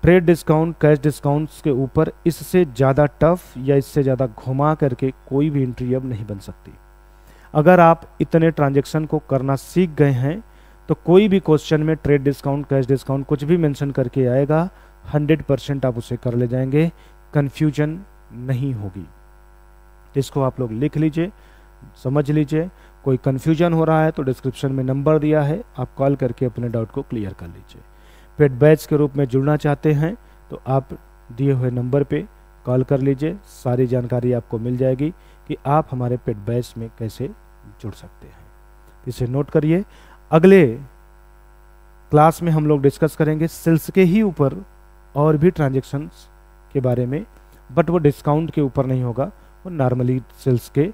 ट्रेड डिस्काउंट, कैश डिस्काउंट्स के ऊपर इससे ज़्यादा टफ या इससे ज़्यादा घुमा करके कोई भी एंट्री अब नहीं बन सकती। अगर आप इतने ट्रांजैक्शन को करना सीख गए हैं तो कोई भी क्वेश्चन में ट्रेड डिस्काउंट, कैश डिस्काउंट कुछ भी मेंशन करके आएगा, 100% आप उसे कर ले जाएंगे, कन्फ्यूजन नहीं होगी। इसको आप लोग लिख लीजिए, समझ लीजिए। कोई कन्फ्यूजन हो रहा है तो डिस्क्रिप्शन में नंबर दिया है, आप कॉल करके अपने डाउट को क्लियर कर लीजिए। पेड बैच के रूप में जुड़ना चाहते हैं तो आप दिए हुए नंबर पे कॉल कर लीजिए, सारी जानकारी आपको मिल जाएगी कि आप हमारे पेड बैच में कैसे जुड़ सकते हैं। इसे नोट करिए। अगले क्लास में हम लोग डिस्कस करेंगे सेल्स के ही ऊपर और भी ट्रांजेक्शन्स के बारे में, बट वो डिस्काउंट के ऊपर नहीं होगा, वो नॉर्मली सेल्स के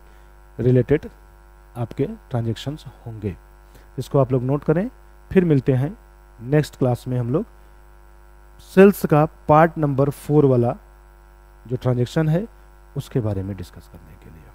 रिलेटेड आपके ट्रांजेक्शन्स होंगे। इसको आप लोग नोट करें। फिर मिलते हैं नेक्स्ट क्लास में, हम लोग सेल्स का पार्ट नंबर 4 वाला जो ट्रांजेक्शन है उसके बारे में डिस्कस करने के लिए।